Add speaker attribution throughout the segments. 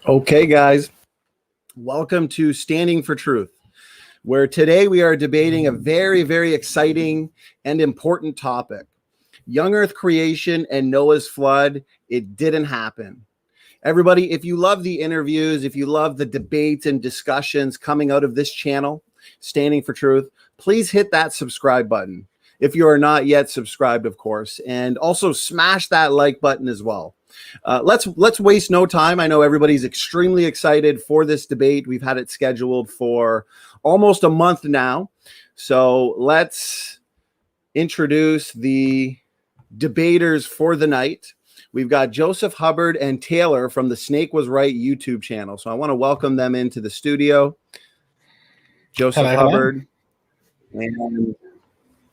Speaker 1: Okay, guys, welcome to Standing for Truth, where today we are debating a very, very exciting and important topic. Young Earth creation and Noah's flood, it didn't happen. Everybody, if you love the interviews, if you love the debates and discussions coming out of this channel, Standing for Truth, please hit that subscribe button if you are not yet subscribed, of course, and also smash that like button as well. Let's waste no time. I know everybody's extremely excited for this debate. We've had it scheduled for almost a month now. So let's introduce the debaters for the night. We've got Joseph Hubbard and Taylor from the Snake Was Right YouTube channel. So I want to welcome them into the studio. Joseph Hubbard and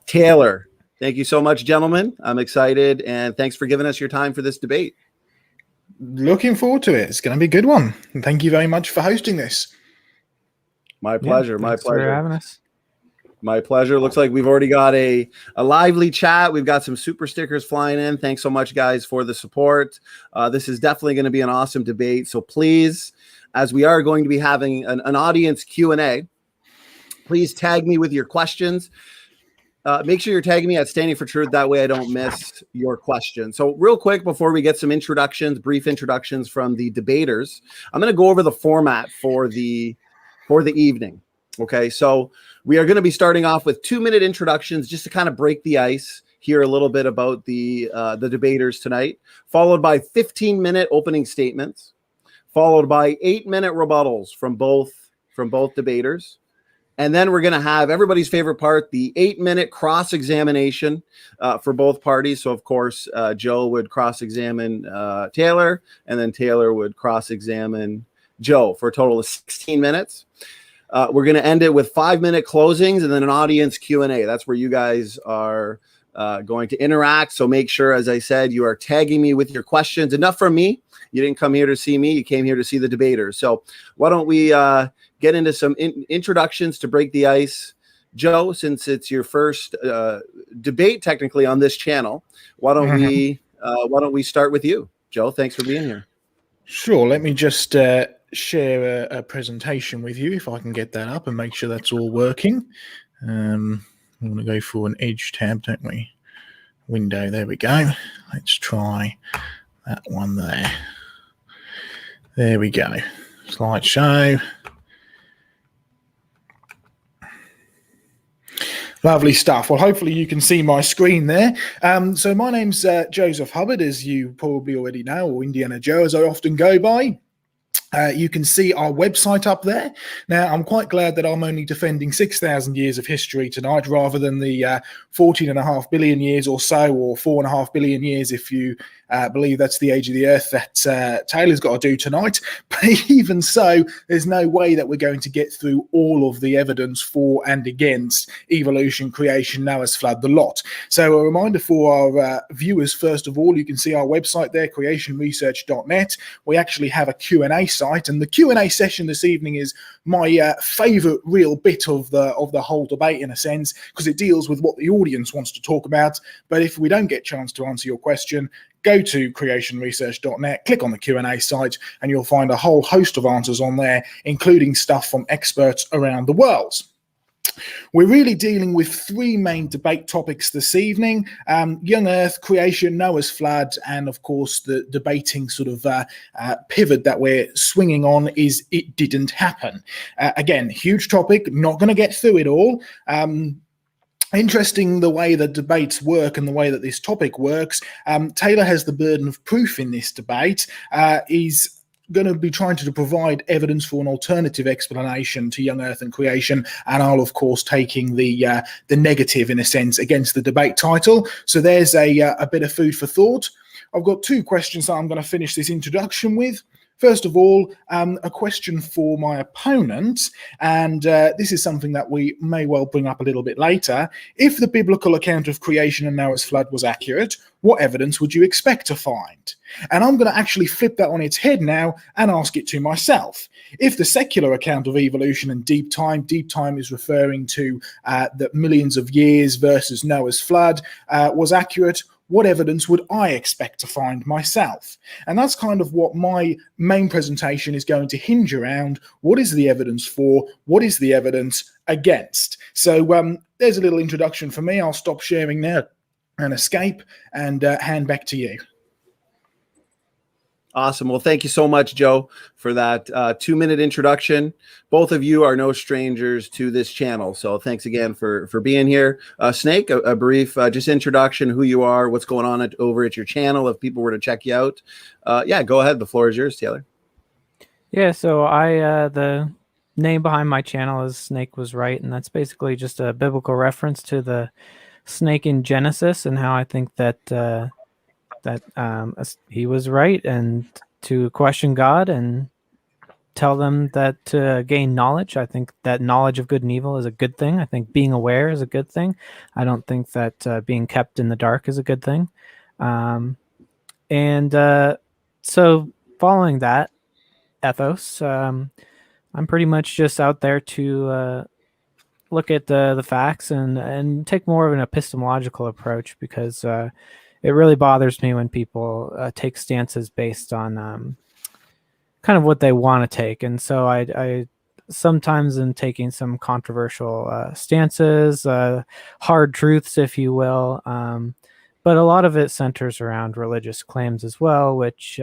Speaker 1: Taylor. Thank you so much, gentlemen. I'm excited, and thanks for giving us your time for this debate.
Speaker 2: Looking forward to it. It's going to be a good one. And thank you very much for hosting this.
Speaker 1: My pleasure.
Speaker 3: Yeah,
Speaker 1: my
Speaker 3: thanks
Speaker 1: pleasure.
Speaker 3: For having us.
Speaker 1: My pleasure. Looks like we've already got a lively chat. We've got some super stickers flying in. Thanks so much, guys, for the support. This is definitely going to be an awesome debate. So please, as we are going to be having an audience Q&A, please tag me with your questions. Make sure you're tagging me at Standing for Truth. That way I don't miss your question. So real quick, before we get some introductions, brief introductions from the debaters, I'm going to go over the format for the evening. Okay, so we are going to be starting off with 2-minute introductions just to kind of break the ice, hear a little bit about the debaters tonight, followed by 15-minute opening statements, followed by 8-minute rebuttals from both debaters. And then we're going to have everybody's favorite part, the 8-minute cross-examination for both parties. So, of course, Joe would cross-examine Taylor, and then Taylor would cross-examine Joe for a total of 16 minutes. We're going to end it with 5-minute closings and then an audience Q&A. That's where you guys are going to interact. So make sure, as I said, you are tagging me with your questions. Enough from me. You didn't come here to see me. You came here to see the debaters. So why don't we get into some introductions to break the ice. Joe, since it's your first debate technically on this channel, why don't we start with you? Joe, thanks for being here.
Speaker 2: Sure. Let me just share a presentation with you if I can get that up and make sure that's all working. We want to go for an edge tab, don't we? Window, there we go. Let's try that one there. There we go. Slideshow. Lovely stuff. Well, hopefully you can see my screen there. So my name's Joseph Hubbard, as you probably already know, or Indiana Joe, as I often go by. You can see our website up there. Now, I'm quite glad that I'm only defending 6,000 years of history tonight rather than the 14.5 billion years or so, or 4.5 billion years if you believe that's the age of the Earth that Taylor's got to do tonight. But even so, there's no way that we're going to get through all of the evidence for and against evolution, creation, Noah's flood, the lot. So a reminder for our viewers, first of all, you can see our website there, creationresearch.net. We actually have a Q&A site, and the Q&A session this evening is my favorite real bit of the whole debate, in a sense, because it deals with what the audience wants to talk about. But if we don't get a chance to answer your question, go to creationresearch.net, click on the Q&A site, and you'll find a whole host of answers on there, including stuff from experts around the world. We're really dealing with 3 main debate topics this evening: young Earth, creation, Noah's flood, and of course the debating sort of pivot that we're swinging on is it didn't happen. Again, huge topic, not going to get through it all. Interesting the way that debates work and the way that this topic works. Taylor has the burden of proof in this debate. He's going to be trying to provide evidence for an alternative explanation to young Earth and creation, and I'll of course taking the negative, in a sense, against the debate title. So there's a bit of food for thought. I've got 2 questions that I'm going to finish this introduction with. First of all, a question for my opponent, and this is something that we may well bring up a little bit later. If the biblical account of creation and Noah's flood was accurate, what evidence would you expect to find? And I'm going to actually flip that on its head now and ask it to myself. If the secular account of evolution and deep time is referring to the millions of years versus Noah's flood, was accurate, what evidence would I expect to find myself? And that's kind of what my main presentation is going to hinge around. What is the evidence for? What is the evidence against? So there's a little introduction for me. I'll stop sharing now and escape and hand back to you.
Speaker 1: Awesome. Well, thank you so much, Joe, for that 2-minute introduction. Both of you are no strangers to this channel, so thanks again for being here. Snake, a brief just introduction, who you are, what's going on over at your channel, if people were to check you out. Yeah, go ahead. The floor is yours, Taylor.
Speaker 3: Yeah, so the name behind my channel is Snake Was Right, and that's basically just a biblical reference to the snake in Genesis and how I think that he was right, and to question God and tell them that to gain knowledge. I think that knowledge of good and evil is a good thing. I think being aware is a good thing. I don't think that being kept in the dark is a good thing. So following that ethos, I'm pretty much just out there to look at the facts and take more of an epistemological approach, because it really bothers me when people take stances based on kind of what they want to take. And so I sometimes am taking some controversial stances, hard truths, if you will. But a lot of it centers around religious claims as well, which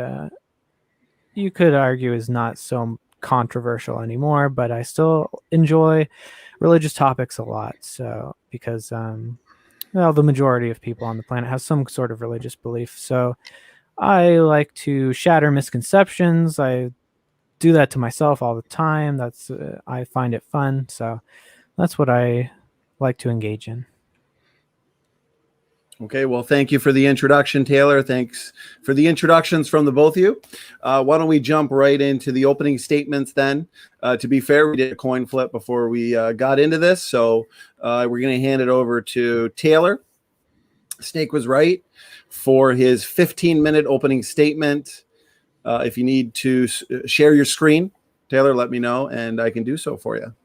Speaker 3: you could argue is not so controversial anymore, but I still enjoy religious topics a lot. So because well, the majority of people on the planet have some sort of religious belief. So I like to shatter misconceptions. I do that to myself all the time. That's I find it fun. So that's what I like to engage in.
Speaker 1: Okay, well, thank you for the introduction, Taylor. Thanks for the introductions from the both of you. Why don't we jump right into the opening statements then? To be fair, we did a coin flip before we got into this, so we're going to hand it over to Taylor. Snake Was Right for his 15-minute opening statement. If you need to share your screen, Taylor, let me know, and I can do so for you.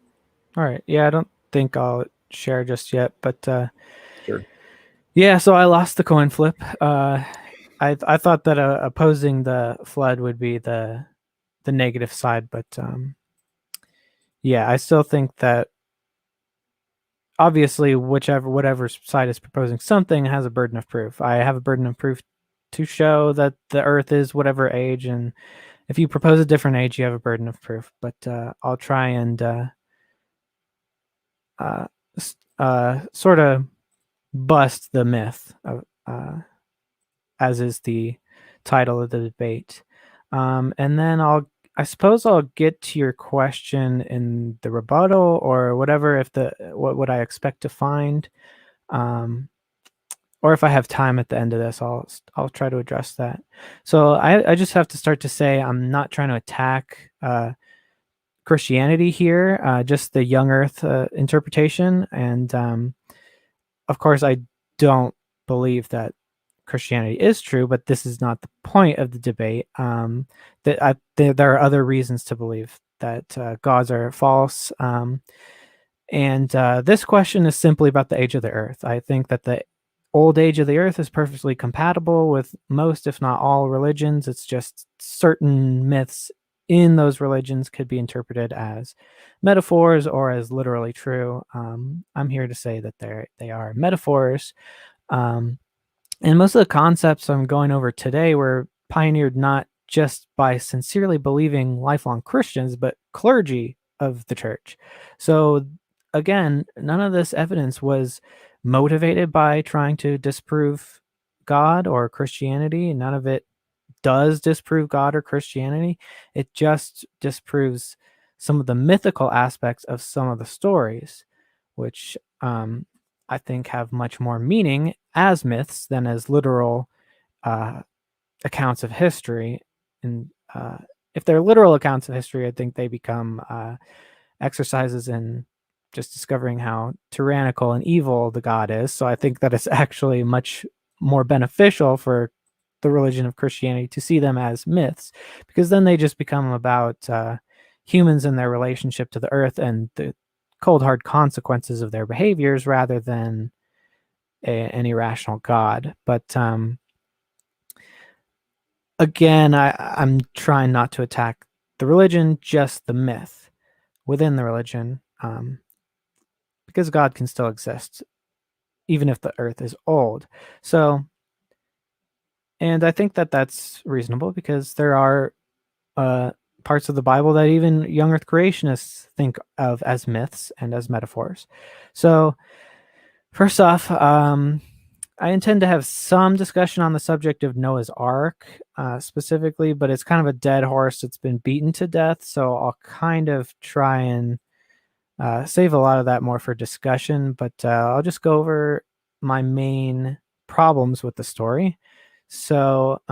Speaker 3: All right. Yeah, I don't think I'll share just yet, but
Speaker 1: Sure.
Speaker 3: Yeah, so I lost the coin flip. I thought that opposing the flood would be the negative side, but yeah, I still think that obviously whatever side is proposing something has a burden of proof. I have a burden of proof to show that the Earth is whatever age, and if you propose a different age, you have a burden of proof. But I'll try and sort of bust the myth, as is the title of the debate, and then I suppose I'll get to your question in the rebuttal or whatever, if what I expect to find, or if I have time at the end of this, I'll try to address that. So I just have to start to say I'm not trying to attack Christianity here, just the young Earth interpretation, and of course, I don't believe that Christianity is true, but this is not the point of the debate. There are other reasons to believe that gods are false. And this question is simply about the age of the Earth. I think that the old age of the Earth is perfectly compatible with most, if not all, religions. It's just certain myths in those religions could be interpreted as metaphors or as literally true. I'm here to say that they are metaphors. And most of the concepts I'm going over today were pioneered not just by sincerely believing lifelong Christians, but clergy of the church. So again, none of this evidence was motivated by trying to disprove God or Christianity. None of it does disprove God or Christianity. It just disproves some of the mythical aspects of some of the stories, which I think have much more meaning as myths than as literal accounts of history. And if they're literal accounts of history, I think they become exercises in just discovering how tyrannical and evil the God is. So I think that it's actually much more beneficial for the religion of Christianity to see them as myths, because then they just become about humans and their relationship to the earth and the cold hard consequences of their behaviors, rather than an irrational God. But again, I'm trying not to attack the religion, just the myth within the religion, because God can still exist, even if the earth is old. So, and I think that that's reasonable because there are parts of the Bible that even young earth creationists think of as myths and as metaphors. So, first off, I intend to have some discussion on the subject of Noah's Ark specifically, but it's kind of a dead horse that's been beaten to death. So I'll kind of try and save a lot of that more for discussion, but I'll just go over my main problems with the story. So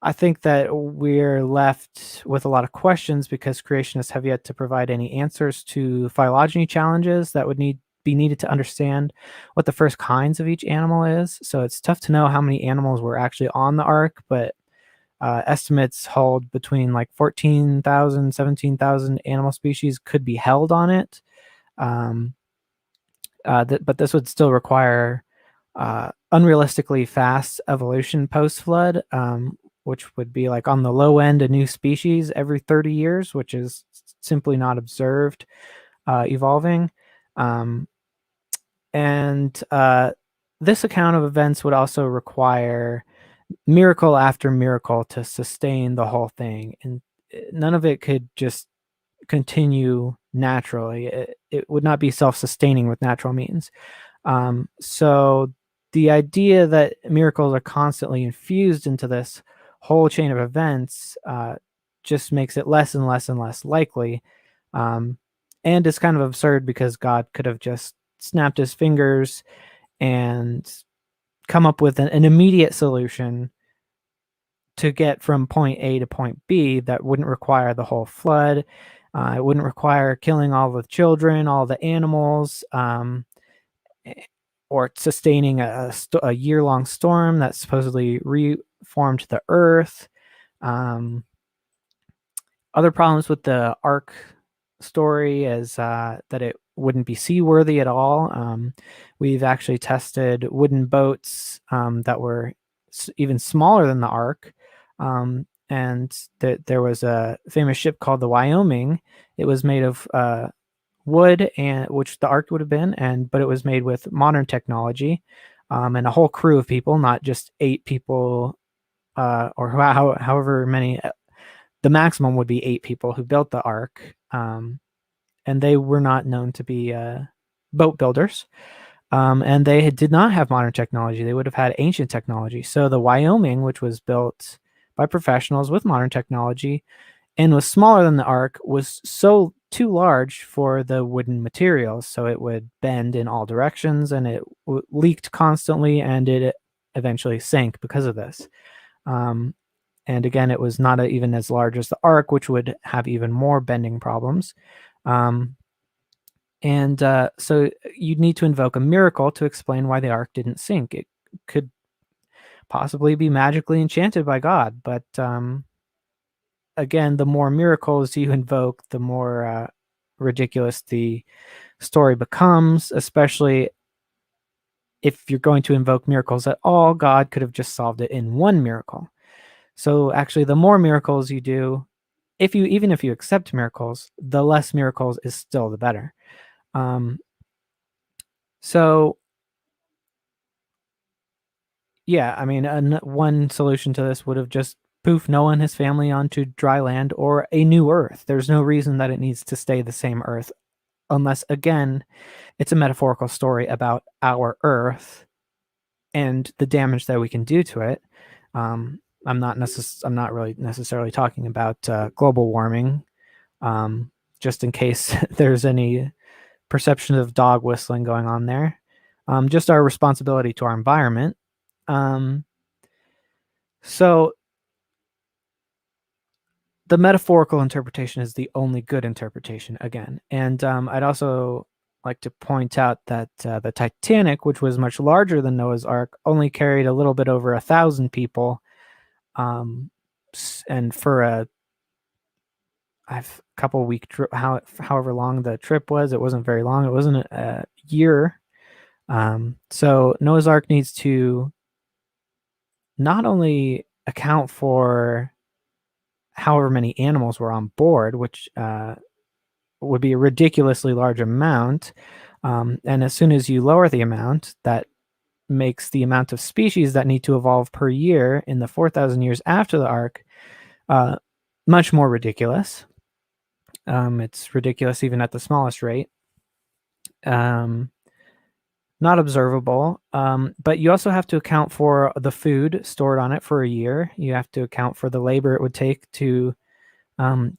Speaker 3: I think that we're left with a lot of questions because creationists have yet to provide any answers to phylogeny challenges that would be needed to understand what the first kinds of each animal is. So it's tough to know how many animals were actually on the ark, but estimates hold between like 14,000, 17,000 animal species could be held on it. But this would still require unrealistically fast evolution post-flood, which would be like on the low end a new species every 30 years, which is simply not observed evolving. And this account of events would also require miracle after miracle to sustain the whole thing. And none of it could just continue naturally. It would not be self-sustaining with natural means. So the idea that miracles are constantly infused into this whole chain of events just makes it less and less and less likely. And it's kind of absurd because God could have just snapped his fingers and come up with an immediate solution to get from point A to point B that wouldn't require the whole flood. It wouldn't require killing all the children, all the animals, or sustaining a year-long storm that supposedly reformed the earth. Other problems with the Ark story is that it wouldn't be seaworthy at all. We've actually tested wooden boats that were even smaller than the Ark. And there was a famous ship called the Wyoming. It was made of wood, and which the Ark would have been, but it was made with modern technology, and a whole crew of people, not just 8 people, or however many. The maximum would be 8 people who built the Ark, and they were not known to be boat builders, and they did not have modern technology. They would have had ancient technology. So the Wyoming, which was built by professionals with modern technology and was smaller than the Ark, was too large for the wooden materials. So it would bend in all directions, and it leaked constantly, and it eventually sank because of this. And again, it was not even as large as the Ark, which would have even more bending problems. So you'd need to invoke a miracle to explain why the Ark didn't sink. It could possibly be magically enchanted by God, but again, the more miracles you invoke, the more ridiculous the story becomes, especially if you're going to invoke miracles at all. God could have just solved it in one miracle. So actually, the more miracles you do, even if you accept miracles, the less miracles is still the better. So yeah, I mean, one solution to this would have just poof Noah and his family onto dry land or a new earth. There's no reason that it needs to stay the same earth, unless, again, it's a metaphorical story about our earth and the damage that we can do to it. I'm not really necessarily talking about global warming, just in case there's any perception of dog whistling going on there. Just our responsibility to our environment. So the metaphorical interpretation is the only good interpretation, again. And I'd also like to point out that the Titanic, which was much larger than Noah's Ark, only carried a little bit over 1,000 people. And for a couple week trip, however long the trip was, it wasn't very long. It wasn't a year. So Noah's Ark needs to not only account for however many animals were on board, which would be a ridiculously large amount. And as soon as you lower the amount, that makes the amount of species that need to evolve per year in the 4,000 years after the ark much more ridiculous. It's ridiculous even at the smallest rate. Not observable. But you also have to account for the food stored on it for a year. You have to account for the labor it would take to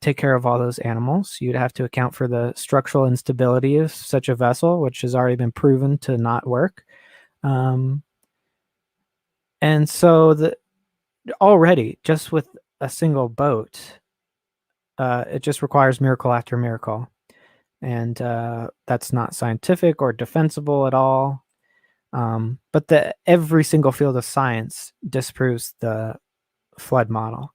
Speaker 3: take care of all those animals. You'd have to account for the structural instability of such a vessel, which has already been proven to not work. And so already, just with a single boat, it just requires miracle after miracle. And that's not scientific or defensible at all. But every single field of science disproves the flood model.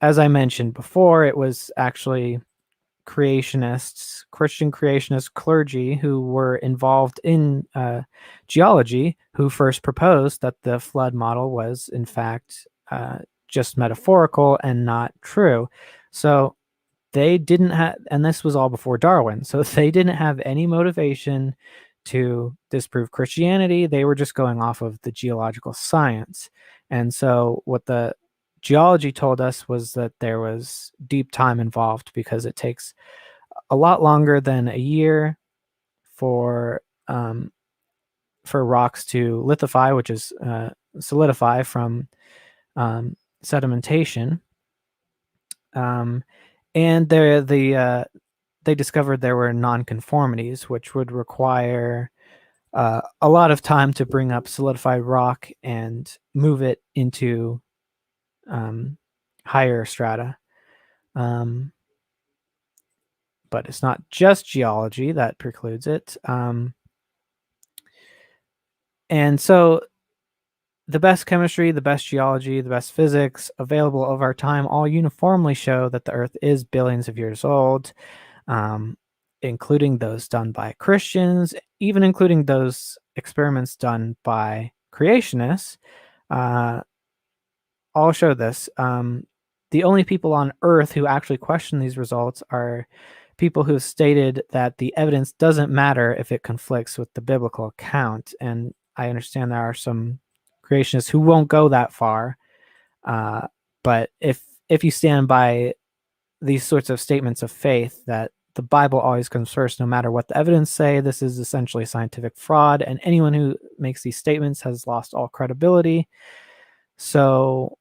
Speaker 3: As I mentioned before, it was actually creationists, Christian creationist clergy who were involved in geology who first proposed that the flood model was, in fact, just metaphorical and not true. So they didn't have, and this was all before Darwin, so they didn't have any motivation to disprove Christianity. They were just going off of the geological science. And so what the geology told us was that there was deep time involved because it takes a lot longer than a year for rocks to lithify, which is solidify from sedimentation. And they discovered there were nonconformities, which would require a lot of time to bring up solidified rock and move it into higher strata. But it's not just geology that precludes it. And so the best chemistry, the best geology, the best physics available of our time all uniformly show that the Earth is billions of years old, including those done by Christians, even including those experiments done by creationists, all show this. The only people on Earth who actually question these results are people who have stated that the evidence doesn't matter if it conflicts with the biblical account. And I understand there are some creationists who won't go that far. But if you stand by these sorts of statements of faith that the Bible always comes first, no matter what the evidence say, this is essentially scientific fraud. And anyone who makes these statements has lost all credibility. So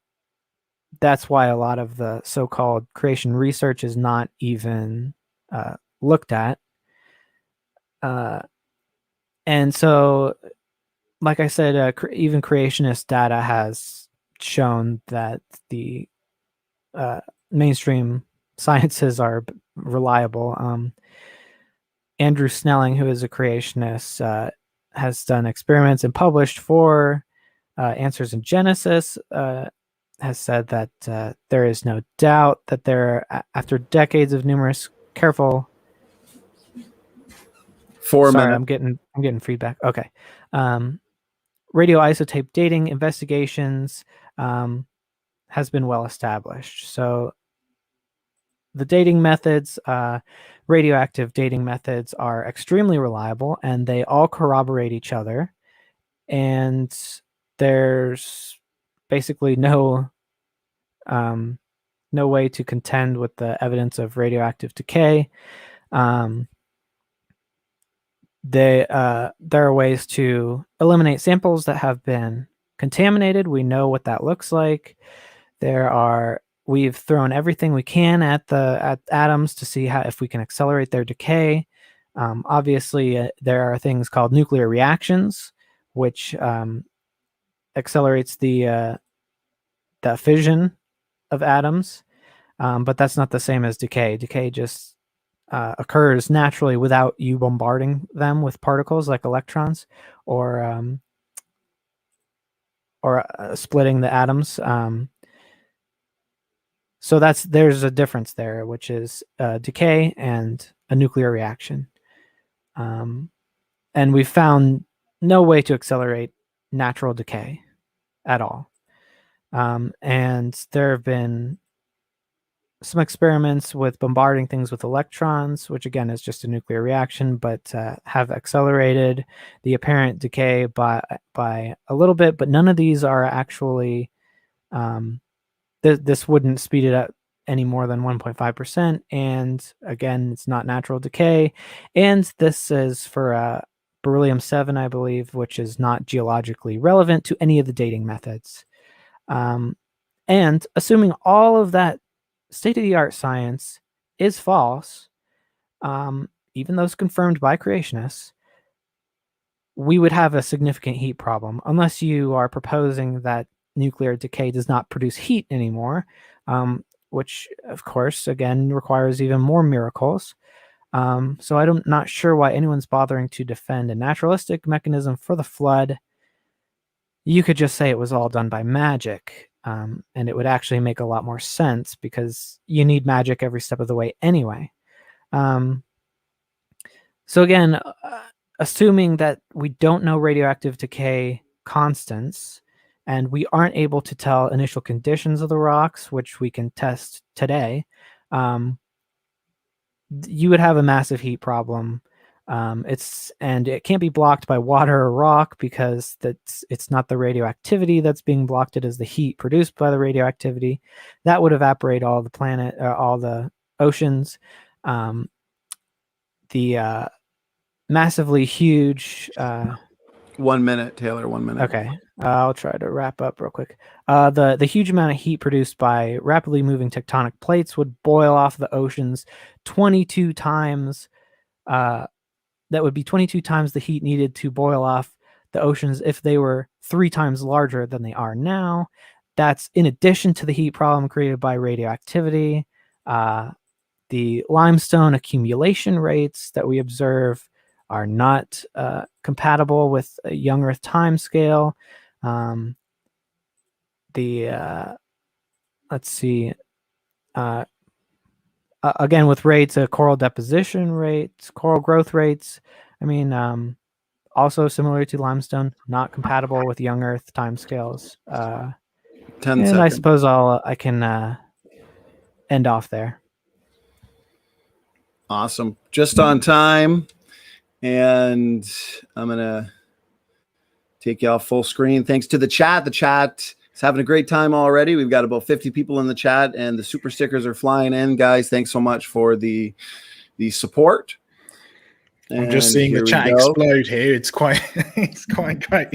Speaker 3: that's why a lot of the so-called creation research is not even looked at. And so, like I said, even creationist data has shown that the mainstream sciences are reliable. Andrew Snelling, who is a creationist, has done experiments and published 4 answers in Genesis, has said that there is no doubt that after decades of numerous careful.
Speaker 1: 4
Speaker 3: Sorry,
Speaker 1: minutes.
Speaker 3: I'm getting feedback. Okay, radioisotope dating investigations has been well established. So the dating methods, radioactive dating methods, are extremely reliable, and they all corroborate each other. And there's basically no way to contend with the evidence of radioactive decay. There are ways to eliminate samples that have been contaminated. We know what that looks like. We've thrown everything we can at atoms to see if we can accelerate their decay. Obviously, there are things called nuclear reactions, which accelerates the fission of atoms, but that's not the same as decay. Decay just occurs naturally without you bombarding them with particles like electrons or splitting the atoms. So there's a difference there, which is decay and a nuclear reaction. And and we've found no way to accelerate natural decay at all. And there have been some experiments with bombarding things with electrons, which again is just a nuclear reaction, but have accelerated the apparent decay by a little bit. But none of these are actually, this wouldn't speed it up any more than 1.5%. And again, it's not natural decay. And this is for beryllium-7, I believe, which is not geologically relevant to any of the dating methods. And assuming all of that state-of-the-art science is false, even though it's confirmed by creationists, we would have a significant heat problem, unless you are proposing that nuclear decay does not produce heat anymore, which, of course, again, requires even more miracles. So I'm not sure why anyone's bothering to defend a naturalistic mechanism for the flood. You could just say it was all done by magic. And it would actually make a lot more sense, because you need magic every step of the way anyway. So again, assuming that we don't know radioactive decay constants, and we aren't able to tell initial conditions of the rocks, which we can test today, you would have a massive heat problem. And it can't be blocked by water or rock, because it's not the radioactivity that's being blocked, it is the heat produced by the radioactivity. That would evaporate all the planet, all the oceans. The massively huge
Speaker 1: 1 minute, Taylor, 1 minute.
Speaker 3: Okay, I'll try to wrap up real quick. The huge amount of heat produced by rapidly moving tectonic plates would boil off the oceans 22 times. That would be 22 times the heat needed to boil off the oceans if they were 3 times larger than they are now. That's in addition to the heat problem created by radioactivity. The limestone accumulation rates that we observe are not compatible with a young Earth time scale. Let's see. Again, with rates, coral deposition rates, coral growth rates, I mean, also similar to limestone, not compatible with young Earth timescales.
Speaker 1: 10
Speaker 3: and
Speaker 1: seconds.
Speaker 3: I suppose I can end off there.
Speaker 1: Awesome. Just on time. And I'm going to take you off full screen. Thanks to the chat. The chat is having a great time already. We've got about 50 people in the chat, and the super stickers are flying in, guys. Thanks so much for the support.
Speaker 2: I'm just seeing the chat explode here. It's quite great.
Speaker 1: It's great fun.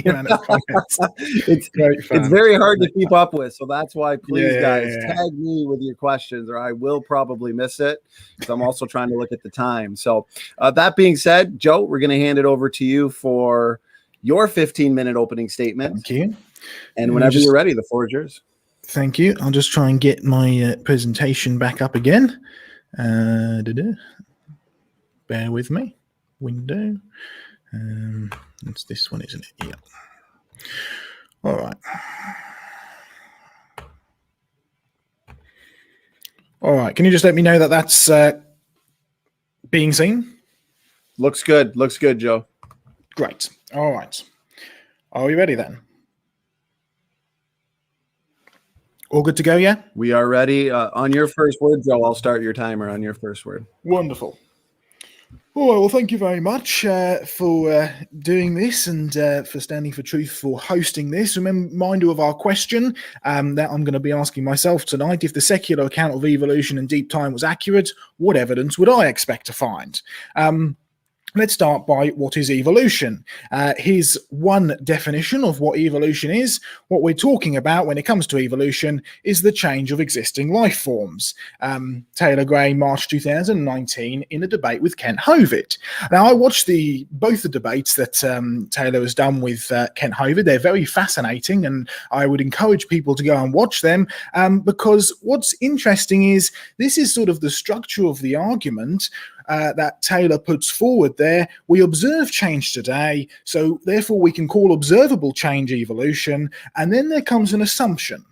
Speaker 1: It's very hard to keep up with, so that's why, please, guys, tag me with your questions, or I will probably miss it, because I'm also trying to look at the time. So that being said, Joe, we're going to hand it over to you for your 15-minute opening statement.
Speaker 2: Thank you.
Speaker 1: And whenever you're ready, the floor is yours.
Speaker 2: Thank you. I'll just try and get my presentation back up again. Bear with me. Window. It's this one, isn't it? Yeah. All right. All right. Can you just let me know that that's being seen?
Speaker 1: Looks good. Looks good, Joe.
Speaker 2: Great. All right. Are we ready then? All good to go, yeah?
Speaker 1: We are ready. On your first word, Joe, I'll start your timer on your first word.
Speaker 2: Wonderful. All right, well, thank you very much for doing this, and for Standing for Truth for hosting this. Reminder of our question that I'm going to be asking myself tonight. If the secular account of evolution and deep time was accurate, what evidence would I expect to find? Let's start by what is evolution. Here's one definition of what evolution is. What we're talking about when it comes to evolution is the change of existing life forms. Taylor Gray, March 2019, in a debate with Kent Hovind. Now, I watched both the debates that Taylor has done with Kent Hovind. They're very fascinating, and I would encourage people to go and watch them, because what's interesting is this is sort of the structure of the argument that Taylor puts forward there. We observe change today, so therefore we can call observable change evolution, and then there comes an assumption.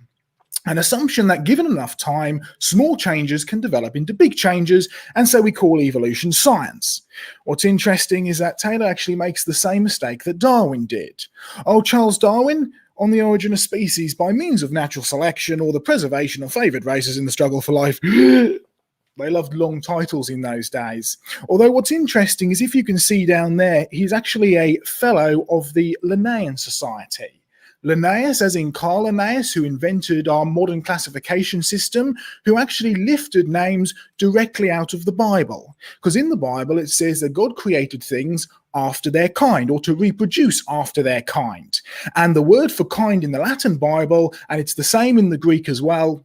Speaker 2: An assumption that given enough time, small changes can develop into big changes, and so we call evolution science. What's interesting is that Taylor actually makes the same mistake that Darwin did. Oh, Charles Darwin, on the origin of species by means of natural selection or the preservation of favoured races in the struggle for life. They loved long titles in those days. Although what's interesting is if you can see down there, he's actually a fellow of the Linnaean Society. Linnaeus, as in Carl Linnaeus, who invented our modern classification system, who actually lifted names directly out of the Bible. Because in the Bible it says that God created things after their kind, or to reproduce after their kind. And the word for kind in the Latin Bible, and it's the same in the Greek as well,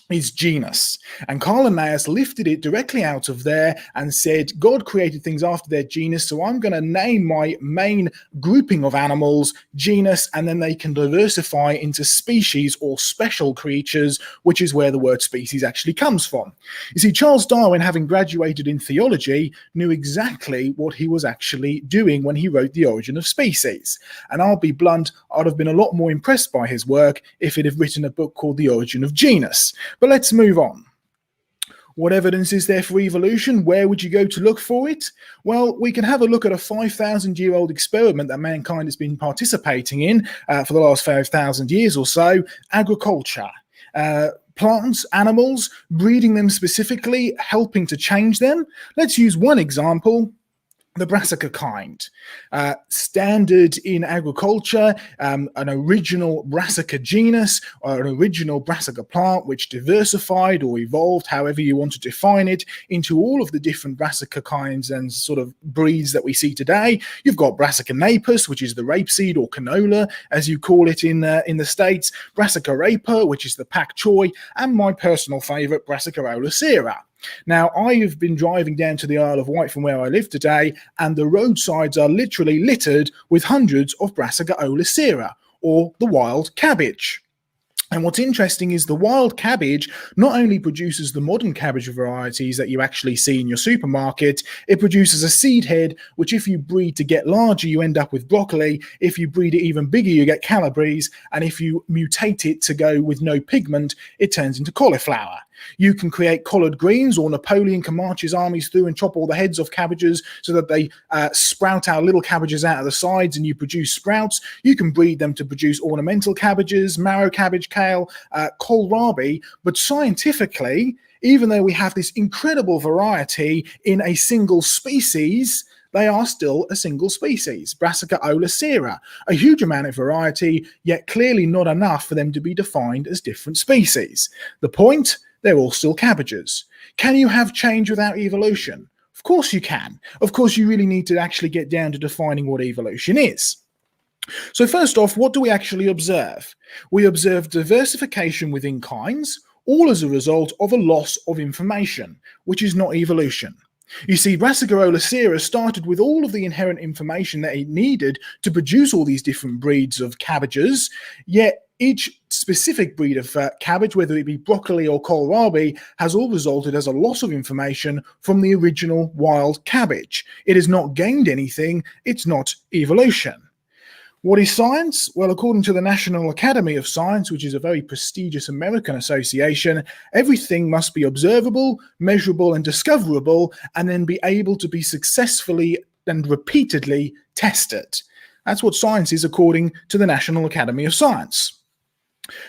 Speaker 2: is genus. And Carl Linnaeus lifted it directly out of there and said, God created things after their genus, so I'm going to name my main grouping of animals genus, and then they can diversify into species or special creatures, which is where the word species actually comes from. You see, Charles Darwin, having graduated in theology, knew exactly what he was actually doing when he wrote The Origin of Species. And I'll be blunt, I'd have been a lot more impressed by his work if he'd have written a book called The Origin of Genus. But let's move on. What evidence is there for evolution? Where would you go to look for it? Well, we can have a look at a 5,000-year-old experiment that mankind has been participating in for the last 5,000 years or so, agriculture. Plants, animals, breeding them specifically, helping to change them. Let's use one example. The brassica kind. Standard in agriculture, an original brassica genus or an original brassica plant which diversified or evolved, however you want to define it, into all of the different brassica kinds and sort of breeds that we see today. You've got Brassica napus, which is the rapeseed or canola, as you call it in the States, Brassica rapa, which is the pak choi, and my personal favourite, Brassica oleracea. Now, I have been driving down to the Isle of Wight from where I live today, and the roadsides are literally littered with hundreds of Brassica oleracea, or the wild cabbage. And what's interesting is the wild cabbage not only produces the modern cabbage varieties that you actually see in your supermarket, it produces a seed head, which if you breed to get larger, you end up with broccoli. If you breed it even bigger, you get calabrese. And if you mutate it to go with no pigment, it turns into cauliflower. You can create collard greens, or Napoleon can march his armies through and chop all the heads off cabbages so that they sprout out little cabbages out of the sides and you produce sprouts. You can breed them to produce ornamental cabbages, marrow cabbage, kale, kohlrabi. But scientifically, even though we have this incredible variety in a single species, they are still a single species, Brassica oleracea, a huge amount of variety, yet clearly not enough for them to be defined as different species. The point? They're all still cabbages. Can you have change without evolution? Of course you can. Of course, you really need to actually get down to defining what evolution is. So first off, what do we actually observe? We observe diversification within kinds, all as a result of a loss of information, which is not evolution. You see, Brassica oleracea started with all of the inherent information that it needed to produce all these different breeds of cabbages, yet each specific breed of cabbage, whether it be broccoli or kohlrabi, has all resulted as a loss of information from the original wild cabbage. It has not gained anything. It's not evolution. What is science? Well, according to the National Academy of Science, which is a very prestigious American association, everything must be observable, measurable, and discoverable, and then be able to be successfully and repeatedly tested. That's what science is according to the National Academy of Science.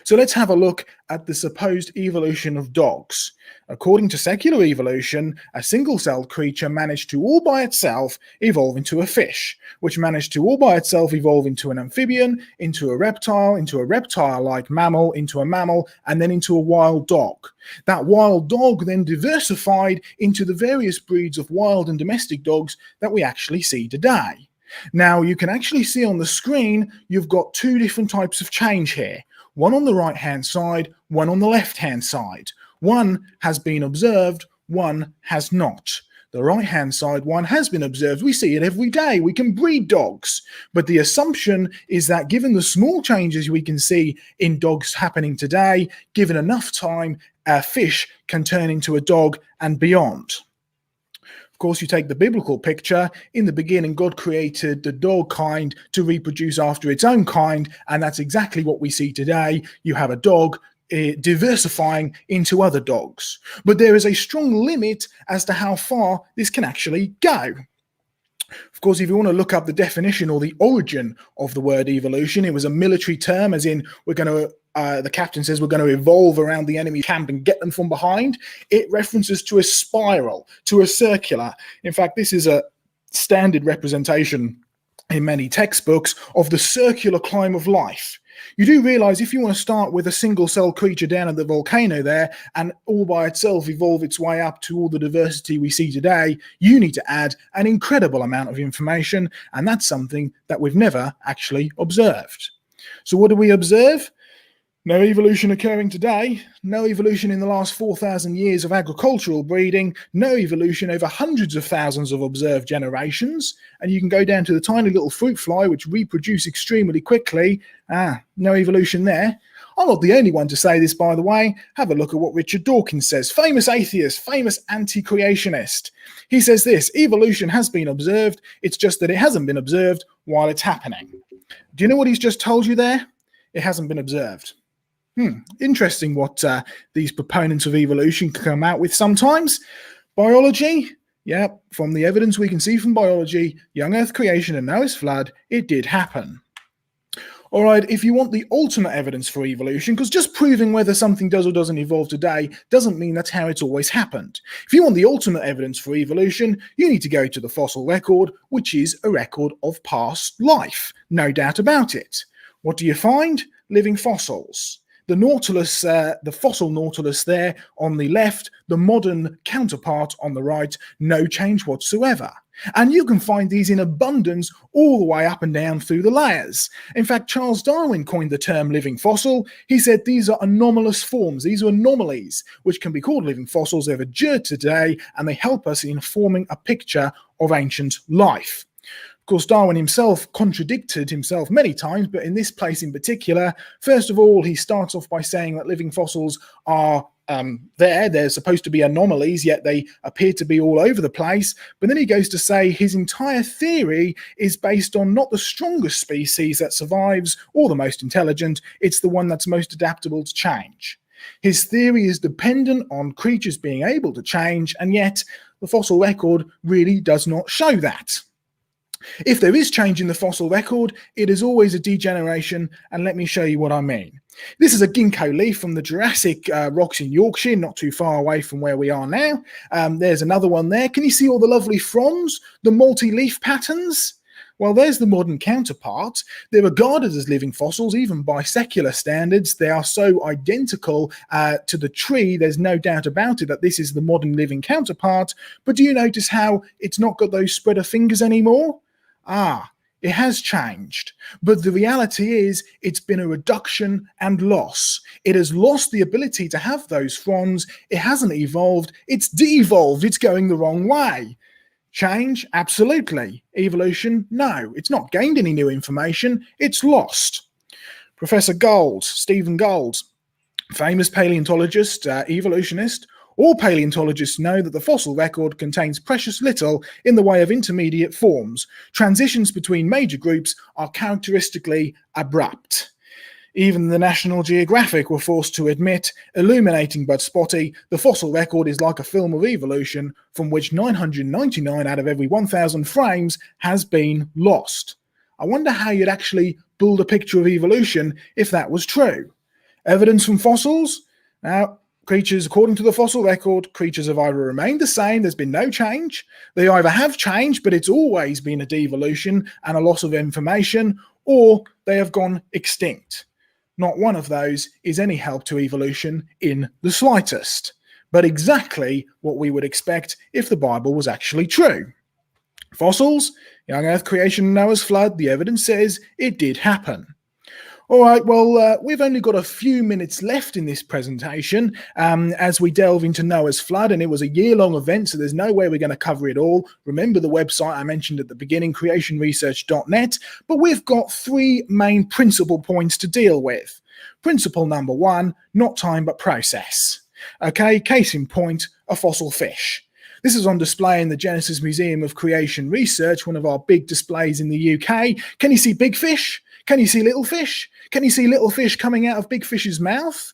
Speaker 2: So let's have a look at the supposed evolution of dogs. According to secular evolution, a single-celled creature managed to all by itself evolve into a fish, which managed to all by itself evolve into an amphibian, into a reptile-like mammal, into a mammal, and then into a wild dog. That wild dog then diversified into the various breeds of wild and domestic dogs that we actually see today. Now, you can actually see on the screen, you've got two different types of change here. One on the right-hand side, one on the left-hand side. One has been observed, one has not. The right-hand side one has been observed. We see it every day. We can breed dogs. But the assumption is that given the small changes we can see in dogs happening today, given enough time, a fish can turn into a dog and beyond. Of course, you take the biblical picture. In the beginning, God created the dog kind to reproduce after its own kind, and that's exactly what we see today. You have a dog diversifying into other dogs. But there is a strong limit as to how far this can actually go. Of course, if you want to look up the definition or the origin of the word evolution, it was a military term, as in the captain says we're going to evolve around the enemy camp and get them from behind. It references to a spiral, to a circular. In fact, this is a standard representation in many textbooks of the circular climb of life. You do realize if you want to start with a single cell creature down at the volcano there and all by itself evolve its way up to all the diversity we see today, you need to add an incredible amount of information, and that's something that we've never actually observed. So what do we observe? No evolution occurring today, no evolution in the last 4,000 years of agricultural breeding, no evolution over hundreds of thousands of observed generations, and you can go down to the tiny little fruit fly which reproduce extremely quickly. No evolution there. I'm not the only one to say this, by the way. Have a look at what Richard Dawkins says, famous atheist, famous anti-creationist. He says this: evolution has been observed, it's just that it hasn't been observed while it's happening. Do you know what he's just told you there? It hasn't been observed. Interesting what these proponents of evolution can come out with sometimes. Biology, yeah, from the evidence we can see from biology, young Earth creation and Noah's flood, it did happen. All right, if you want the ultimate evidence for evolution, because just proving whether something does or doesn't evolve today doesn't mean that's how it's always happened. If you want the ultimate evidence for evolution, you need to go to the fossil record, which is a record of past life, no doubt about it. What do you find? Living fossils. The Nautilus, the fossil Nautilus there on the left, the modern counterpart on the right, no change whatsoever. And you can find these in abundance all the way up and down through the layers. In fact, Charles Darwin coined the term living fossil. He said these are anomalous forms, these are anomalies, which can be called living fossils. They've occurred today and they help us in forming a picture of ancient life. Of course, Darwin himself contradicted himself many times, but in this place in particular, first of all, he starts off by saying that living fossils are they're supposed to be anomalies, yet they appear to be all over the place. But then he goes to say his entire theory is based on not the strongest species that survives or the most intelligent, it's the one that's most adaptable to change. His theory is dependent on creatures being able to change, and yet the fossil record really does not show that. If there is change in the fossil record, it is always a degeneration, and let me show you what I mean. This is a ginkgo leaf from the Jurassic rocks in Yorkshire, not too far away from where we are now. There's another one there. Can you see all the lovely fronds, the multi-leaf patterns? Well, there's the modern counterpart. They're regarded as living fossils, even by secular standards. They are so identical to the tree, there's no doubt about it that this is the modern living counterpart. But do you notice how it's not got those spreader fingers anymore? It has changed, but the reality is it's been a reduction and loss. It has lost the ability to have those fronds. It hasn't evolved. It's de-evolved. It's going the wrong way. Change? Absolutely. Evolution? No. It's not gained any new information. It's lost. Professor Gold, Stephen Gold, famous paleontologist, evolutionist. All paleontologists know that the fossil record contains precious little in the way of intermediate forms. Transitions between major groups are characteristically abrupt. Even the National Geographic were forced to admit, illuminating but spotty, the fossil record is like a film of evolution from which 999 out of every 1,000 frames has been lost. I wonder how you'd actually build a picture of evolution if that was true. Evidence from fossils? Now, creatures, according to the fossil record, creatures have either remained the same, there's been no change, they either have changed, but it's always been a devolution and a loss of information, or they have gone extinct. Not one of those is any help to evolution in the slightest, but exactly what we would expect if the Bible was actually true. Fossils, young Earth creation and Noah's flood, the evidence says it did happen. All right, well, we've only got a few minutes left in this presentation as we delve into Noah's flood, and it was a year-long event, so there's no way we're going to cover it all. Remember the website I mentioned at the beginning, creationresearch.net, but we've got three main principal points to deal with. Principle number one, not time but process. Okay, case in point, a fossil fish. This is on display in the Genesis Museum of Creation Research, one of our big displays in the UK. Can you see big fish? Can you see little fish? Can you see little fish coming out of big fish's mouth?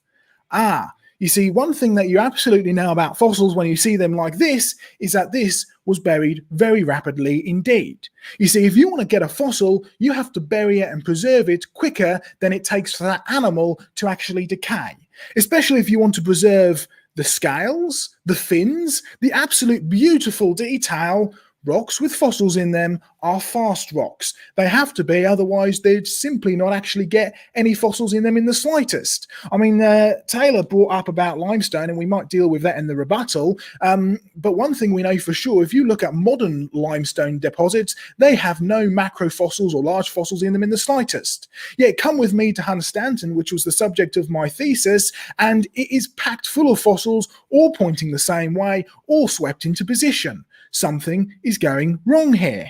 Speaker 2: You see, one thing that you absolutely know about fossils when you see them like this is that this was buried very rapidly indeed. You see, if you want to get a fossil, you have to bury it and preserve it quicker than it takes for that animal to actually decay, especially if you want to preserve the scales, the fins, the absolute beautiful detail. Rocks with fossils in them are fast rocks. They have to be, otherwise they'd simply not actually get any fossils in them in the slightest. I mean, Taylor brought up about limestone, and we might deal with that in the rebuttal. But one thing we know for sure, if you look at modern limestone deposits, they have no macrofossils or large fossils in them in the slightest. Yet come with me to Hunstanton, which was the subject of my thesis, and it is packed full of fossils, all pointing the same way, all swept into position. Something is going wrong here.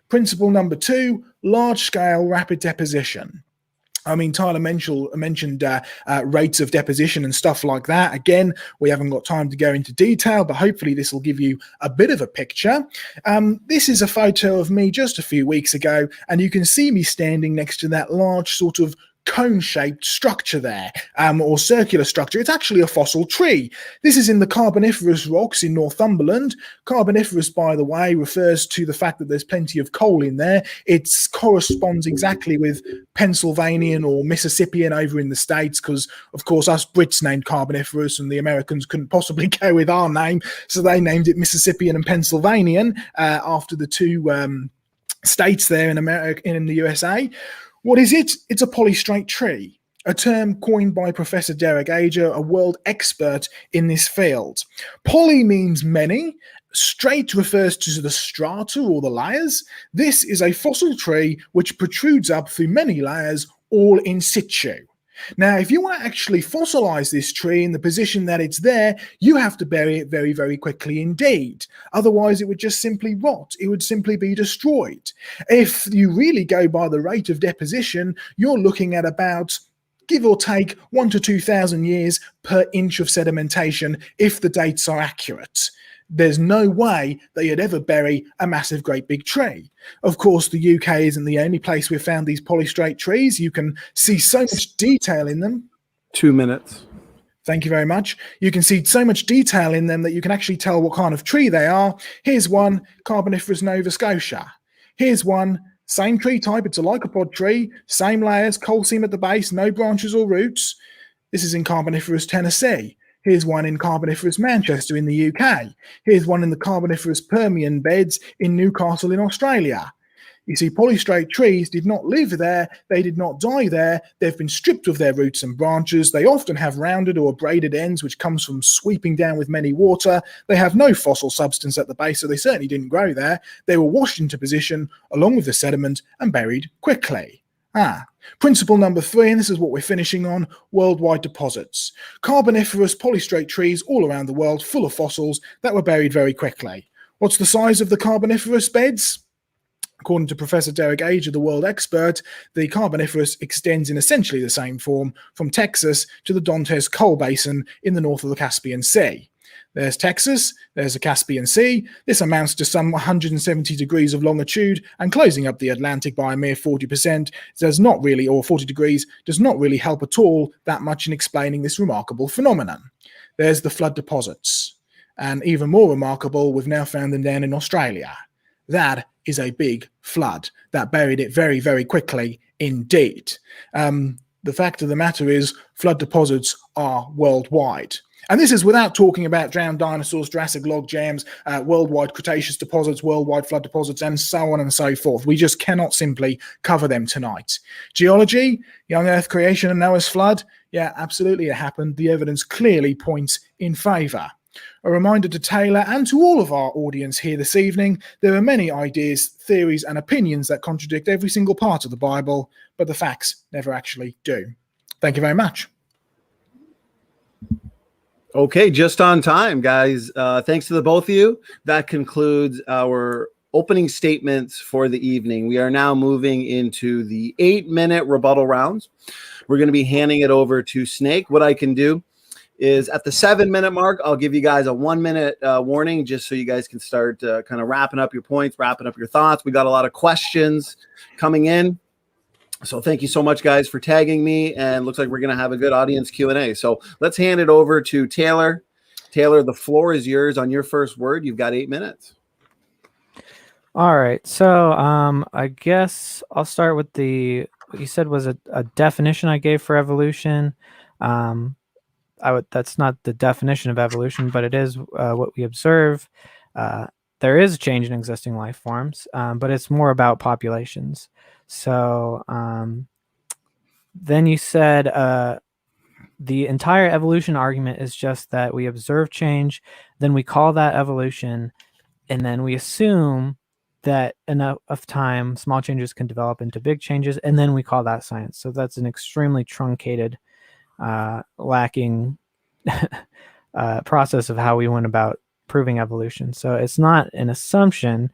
Speaker 2: Principle number 2, large-scale rapid deposition. I mean, Tyler mentioned rates of deposition and stuff like that. Again, we haven't got time to go into detail, but hopefully this will give you a bit of a picture. This is a photo of me just a few weeks ago, and you can see me standing next to that large sort of cone-shaped structure there, or circular structure. It's actually a fossil tree. This is in the Carboniferous rocks in Northumberland. Carboniferous, by the way, refers to the fact that there's plenty of coal in there. It corresponds exactly with Pennsylvanian or Mississippian over in the States, because, of course, us Brits named Carboniferous and the Americans couldn't possibly go with our name, so they named it Mississippian and Pennsylvanian after the two states there in America, in the USA. What is it? It's a polystrate tree, a term coined by Professor Derek Ager, a world expert in this field. Poly means many. Straight refers to the strata or the layers. This is a fossil tree which protrudes up through many layers, all in situ. Now, if you want to actually fossilize this tree in the position that it's there, you have to bury it very, very quickly indeed. Otherwise, it would just simply rot. It would simply be destroyed. If you really go by the rate of deposition, you're looking at about, give or take, 1,000 to 2,000 years per inch of sedimentation if the dates are accurate. There's no way that you'd ever bury a massive, great big tree. Of course, the UK isn't the only place we've found these polystrate trees. You can see so much detail in them.
Speaker 1: 2 minutes.
Speaker 2: Thank you very much. You can see so much detail in them that you can actually tell what kind of tree they are. Here's one, Carboniferous Nova Scotia. Here's one, same tree type, it's a lycopod tree, same layers, coal seam at the base, no branches or roots. This is in Carboniferous Tennessee. Here's one in Carboniferous Manchester in the UK. Here's one in the Carboniferous Permian beds in Newcastle in Australia. You see, polystrate trees did not live there, they did not die there, they've been stripped of their roots and branches, they often have rounded or braided ends which comes from sweeping down with many water, they have no fossil substance at the base, so they certainly didn't grow there, they were washed into position along with the sediment and buried quickly. Principle number 3, and this is what we're finishing on, worldwide deposits. Carboniferous polystrate trees all around the world full of fossils that were buried very quickly. What's the size of the Carboniferous beds? According to Professor Derek Ager, the world expert, the Carboniferous extends in essentially the same form from Texas to the Dantes Coal Basin in the north of the Caspian Sea. There's Texas, there's the Caspian Sea. This amounts to some 170 degrees of longitude, and closing up the Atlantic by a mere 40% does not really, or 40 degrees, does not really help at all that much in explaining this remarkable phenomenon. There's the flood deposits. And even more remarkable, we've now found them down in Australia. That is a big flood that buried it very, very quickly indeed. The fact of the matter is, flood deposits are worldwide. And this is without talking about drowned dinosaurs, Jurassic log jams, worldwide Cretaceous deposits, worldwide flood deposits, and so on and so forth. We just cannot simply cover them tonight. Geology, young Earth creation and Noah's flood, yeah, absolutely it happened. The evidence clearly points in favour. A reminder to Taylor and to all of our audience here this evening, there are many ideas, theories, and opinions that contradict every single part of the Bible, but the facts never actually do. Thank you very much.
Speaker 1: Okay, just on time, guys. Thanks to the both of you. That concludes our opening statements for the evening. We are now moving into the 8-minute rebuttal rounds. We're going to be handing it over to Snake. What I can do is at the 7-minute mark, I'll give you guys a 1-minute warning just so you guys can start kind of wrapping up your points, wrapping up your thoughts. We got a lot of questions coming in. So thank you so much, guys, for tagging me. And looks like we're going to have a good audience Q&A. So let's hand it over to Taylor. Taylor, the floor is yours on your first word. You've got 8 minutes.
Speaker 3: All right. So I guess I'll start with what you said was a definition I gave for evolution. That's not the definition of evolution, but it is what we observe. There is change in existing life forms, but it's more about populations. So then you said the entire evolution argument is just that we observe change, then we call that evolution, and then we assume that enough of time, small changes can develop into big changes, and then we call that science. So that's an extremely truncated, lacking process of how we went about proving evolution. So it's not an assumption.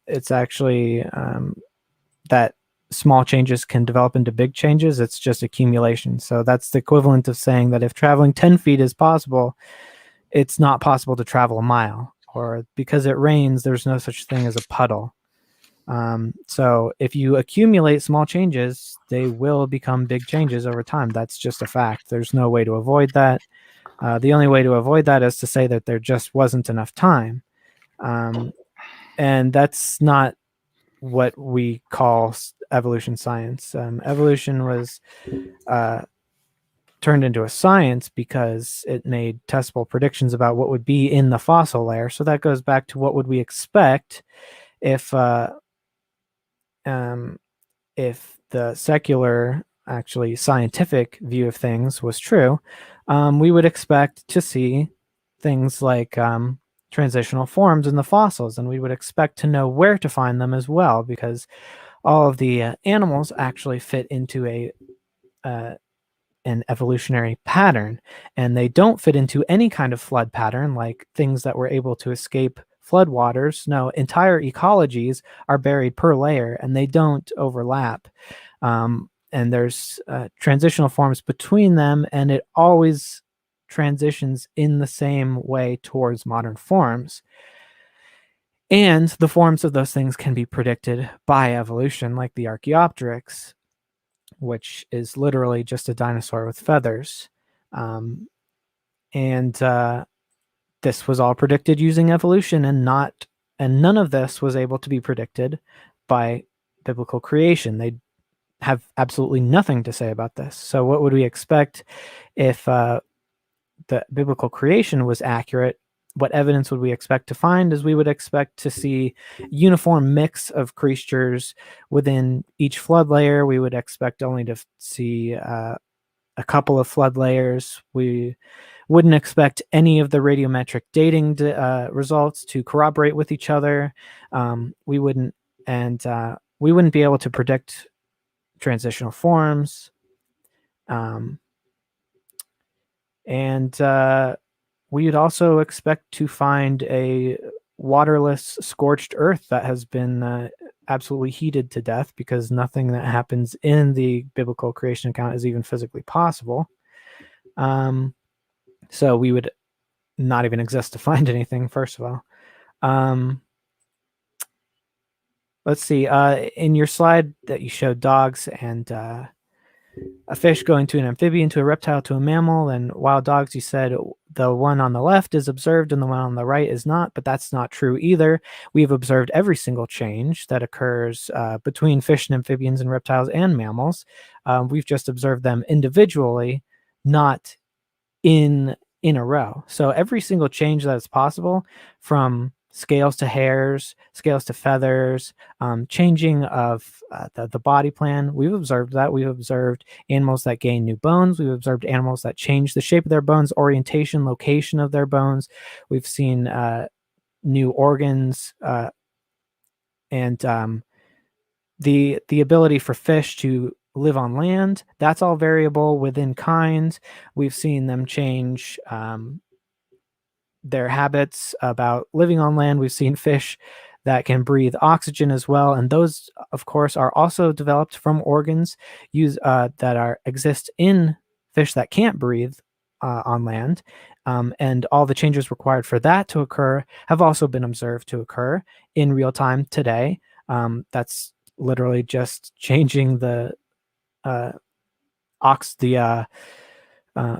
Speaker 3: It's actually that small changes can develop into big changes. It's just accumulation. So that's the equivalent of saying that if traveling 10 feet is possible, it's not possible to travel a mile. Or because it rains, there's no such thing as a puddle. So if you accumulate small changes, they will become big changes over time. That's just a fact. There's no way to avoid that. The only way to avoid that is to say that there just wasn't enough time. And that's not what we call evolution science. Evolution was turned into a science because it made testable predictions about what would be in the fossil layer. So that goes back to what would we expect if the secular, actually scientific view of things was true. We would expect to see things like transitional forms in the fossils, and we would expect to know where to find them as well, because all of the animals actually fit into an evolutionary pattern, and they don't fit into any kind of flood pattern like things that were able to escape floodwaters. No, entire ecologies are buried per layer and they don't overlap. And there's transitional forms between them, and it always transitions in the same way towards modern forms. And the forms of those things can be predicted by evolution, like the Archaeopteryx, which is literally just a dinosaur with feathers. And this was all predicted using evolution, and none of this was able to be predicted by biblical creation. They have absolutely nothing to say about this. So what would we expect if the biblical creation was accurate? What evidence would we expect to find? Is we would expect to see uniform mix of creatures within each flood layer. We would expect only to see a couple of flood layers. We wouldn't expect any of the radiometric dating results to corroborate with each other. We wouldn't be able to predict transitional forms. We would also expect to find a waterless, scorched earth that has been absolutely heated to death, because nothing that happens in the biblical creation account is even physically possible. So we would not even exist to find anything, first of all. Let's see. In your slide that you showed dogs and a fish going to an amphibian, to a reptile, to a mammal, and wild dogs, you said the one on the left is observed and the one on the right is not, but that's not true either. We've observed every single change that occurs between fish and amphibians and reptiles and mammals. We've just observed them individually, not in a row. So every single change that is possible, from scales to hairs, scales to feathers, changing of the body plan, we've observed that. We've observed animals that gain new bones. We've observed animals that change the shape of their bones, orientation, location of their bones. We've seen new organs, and the ability for fish to live on land, that's all variable within kinds. We've seen them change their habits about living on land. We've seen fish that can breathe oxygen as well, and those, of course, are also developed from organs that exist in fish that can't breathe on land. And all the changes required for that to occur have also been observed to occur in real time today. That's literally just changing the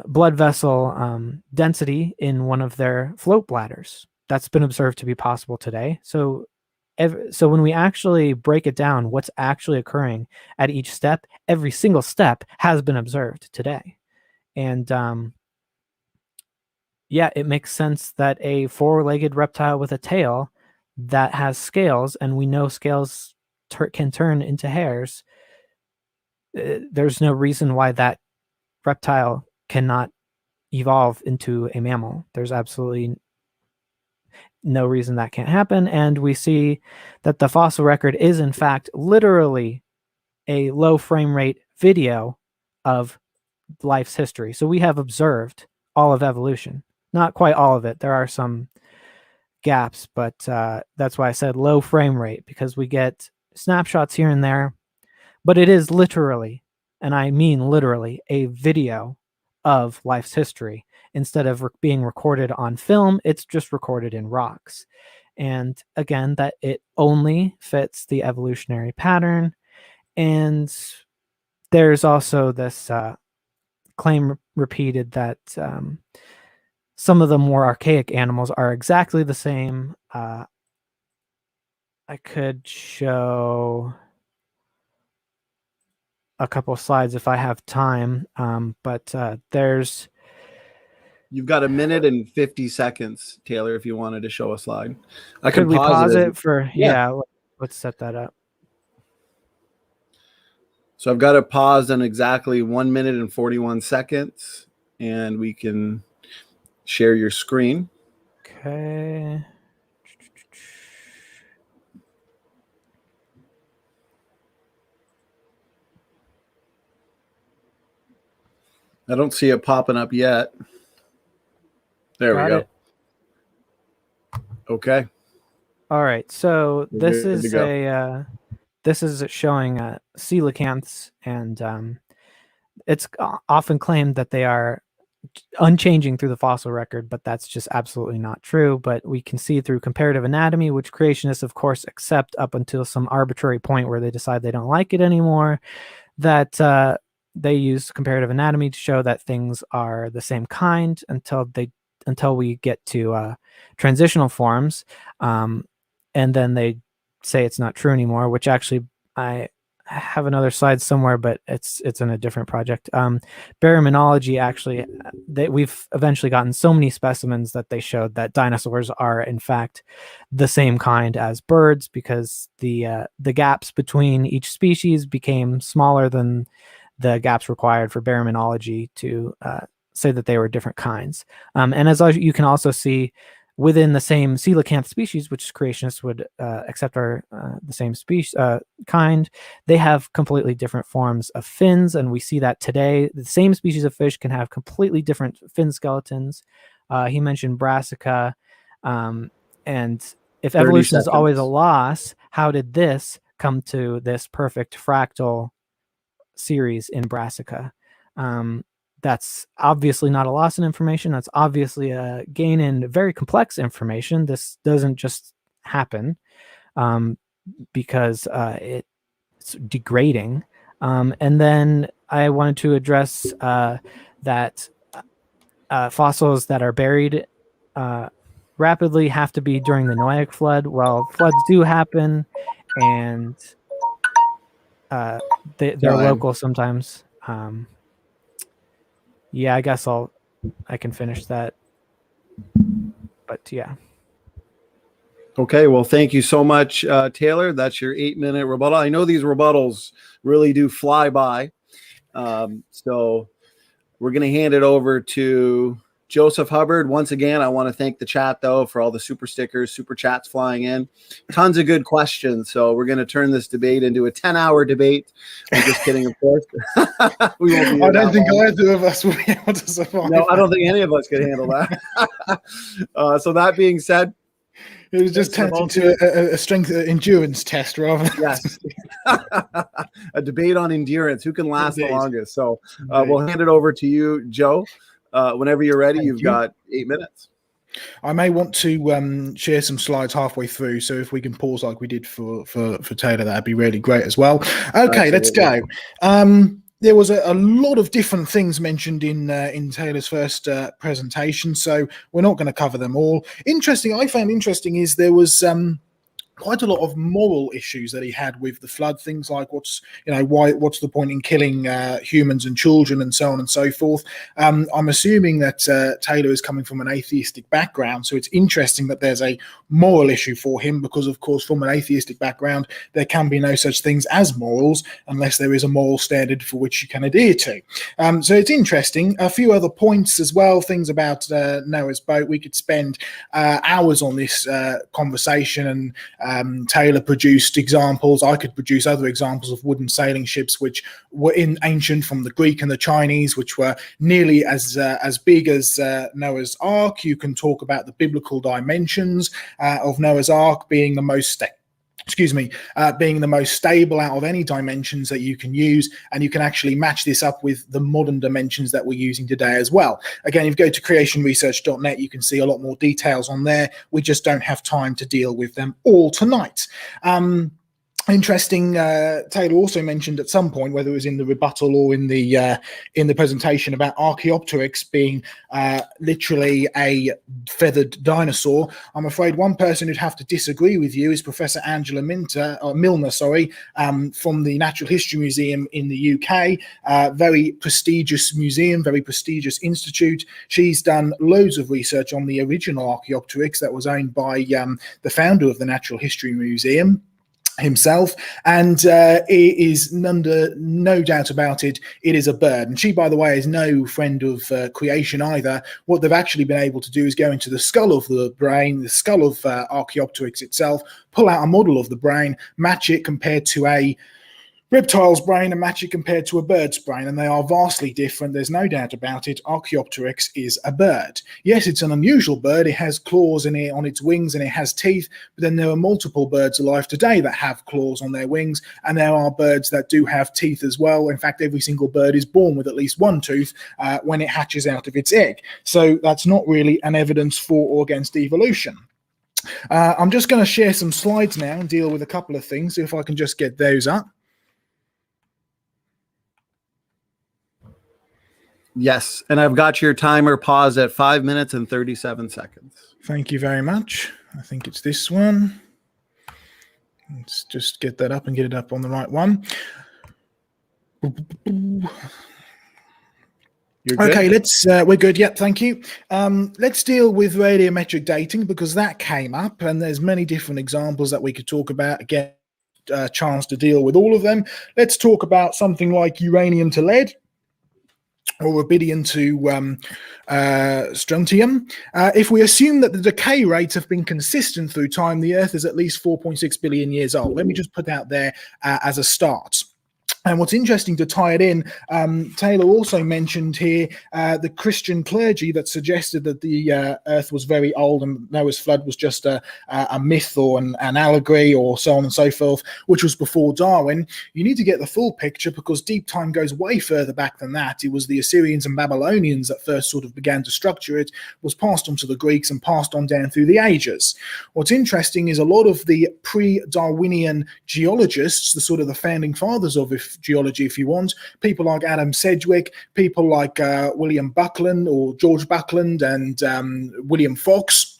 Speaker 3: blood vessel density in one of their float bladders. That's been observed to be possible today. So when we actually break it down, what's actually occurring at each step, every single step has been observed today. And yeah, it makes sense that a four-legged reptile with a tail that has scales, and we know scales can turn into hairs, there's no reason why that reptile cannot evolve into a mammal. There's absolutely no reason that can't happen. And we see that the fossil record is, in fact, literally a low frame rate video of life's history. So we have observed all of evolution. Not quite all of it. There are some gaps, but that's why I said low frame rate, because we get snapshots here and there. But it is literally, and I mean literally, a video of life's history. Instead of being recorded on film, it's just recorded in rocks. And again, that it only fits the evolutionary pattern. And there's also this claim repeated that some of the more archaic animals are exactly the same. I could show a couple of slides if I have time, but there's...
Speaker 1: You've got 1 minute and 50 seconds, Taylor, if you wanted to show a slide.
Speaker 3: Could we pause it for... Yeah, let's set that up.
Speaker 1: So I've got it paused in exactly 1 minute and 41 seconds, and we can share your screen.
Speaker 3: Okay.
Speaker 1: I don't see it popping up yet. There we go. Okay.
Speaker 3: All right. So this is showing coelacanths, and it's often claimed that they are unchanging through the fossil record, but that's just absolutely not true. But we can see through comparative anatomy, which creationists, of course, accept up until some arbitrary point where they decide they don't like it anymore, that they use comparative anatomy to show that things are the same kind until we get to transitional forms, and then they say it's not true anymore, which actually I have another slide somewhere, but it's in a different project. Baraminology, actually, we've eventually gotten so many specimens that they showed that dinosaurs are in fact the same kind as birds, because the gaps between each species became smaller than the gaps required for baraminology to say that they were different kinds. And as you can also see, within the same coelacanth species, which creationists would accept are the same species kind, they have completely different forms of fins, and we see that today. The same species of fish can have completely different fin skeletons. He mentioned Brassica, and if evolution is always a loss, how did this come to this perfect fractal series in Brassica? That's obviously not a loss in information. That's obviously a gain in very complex information. This doesn't just happen because it's degrading. And then I wanted to address that fossils that are buried rapidly have to be during the Noahic flood. Well, floods do happen, and they're local sometimes. Yeah, I guess I can finish that. But yeah.
Speaker 1: Okay, well, thank you so much, Taylor. That's your 8-minute rebuttal. I know these rebuttals really do fly by. So we're going to hand it over to Joseph Hubbard. Once again, I want to thank the chat, though, for all the super stickers, super chats flying in. Tons of good questions. So we're going to turn this debate into a 10-hour debate. I'm just kidding, of course. We won't be
Speaker 2: I don't think either of us will be able to survive.
Speaker 1: No, I don't think any of us could handle that. So that being said,
Speaker 2: it was just turned into a strength endurance test rather than
Speaker 1: yes. A debate on endurance. Who can last the longest? So we'll hand it over to you, Joe. Whenever you're ready, you've got 8 minutes.
Speaker 2: I may want to share some slides halfway through, so if we can pause like we did for Taylor, that'd be really great as well. Okay, let's go. There was a lot of different things mentioned in Taylor's first presentation, so we're not going to cover them all. I found interesting is there was quite a lot of moral issues that he had with the flood. Things like what's the point in killing humans and children and so on and so forth. I'm assuming that Taylor is coming from an atheistic background, so it's interesting that there's a moral issue for him, because of course from an atheistic background there can be no such things as morals unless there is a moral standard for which you can adhere to. So it's interesting. A few other points as well, things about Noah's boat. We could spend hours on this conversation, and Taylor produced examples. I could produce other examples of wooden sailing ships which were in ancient from the Greek and the Chinese, which were nearly as big as Noah's Ark. You can talk about the biblical dimensions of Noah's Ark being the most being the most stable out of any dimensions that you can use, and you can actually match this up with the modern dimensions that we're using today as well. Again, if you go to creationresearch.net, you can see a lot more details on there. We just don't have time to deal with them all tonight. Interesting. Taylor also mentioned at some point, whether it was in the rebuttal or in the presentation, about Archaeopteryx being literally a feathered dinosaur. I'm afraid one person who'd have to disagree with you is Professor Angela Milner, from the Natural History Museum in the UK. Very prestigious museum, very prestigious institute. She's done loads of research on the original Archaeopteryx that was owned by the founder of the Natural History Museum himself, and it is under no doubt about it, it is a bird. And she, by the way, is no friend of creation either. What they've actually been able to do is go into the skull of the brain, the skull of Archaeopteryx itself, pull out a model of the brain, match it compared to a reptile's brain and match it compared to a bird's brain, and they are vastly different. There's no doubt about it. Archaeopteryx is a bird. Yes, it's an unusual bird. It has claws on its wings and it has teeth, but then there are multiple birds alive today that have claws on their wings, and there are birds that do have teeth as well. In fact, every single bird is born with at least one tooth when it hatches out of its egg. So that's not really an evidence for or against evolution. I'm just going to share some slides now and deal with a couple of things, if I can just get those up.
Speaker 1: Yes, and I've got your timer paused at 5 minutes and 37 seconds.
Speaker 2: Thank you very much. I think it's this one. Let's just get that up and get it up on the right one.
Speaker 1: You're good?
Speaker 2: Okay, we're good. Yep, thank you. Let's deal with radiometric dating, because that came up, and there's many different examples that we could talk about. Again, chance to deal with all of them. Let's talk about something like uranium to lead, or rubidium to strontium. If we assume that the decay rates have been consistent through time, the Earth is at least 4.6 billion years old. Let me just put out there as a start. And what's interesting to tie it in, Taylor also mentioned here the Christian clergy that suggested that the Earth was very old and Noah's flood was just a myth or an allegory or so on and so forth, which was before Darwin. You need to get the full picture, because deep time goes way further back than that. It was the Assyrians and Babylonians that first sort of began to structure it, was passed on to the Greeks and passed on down through the ages. What's interesting is a lot of the pre-Darwinian geologists, the sort of the founding fathers of geology, if you want, people like Adam Sedgwick, people like William Buckland or George Buckland and William Fox.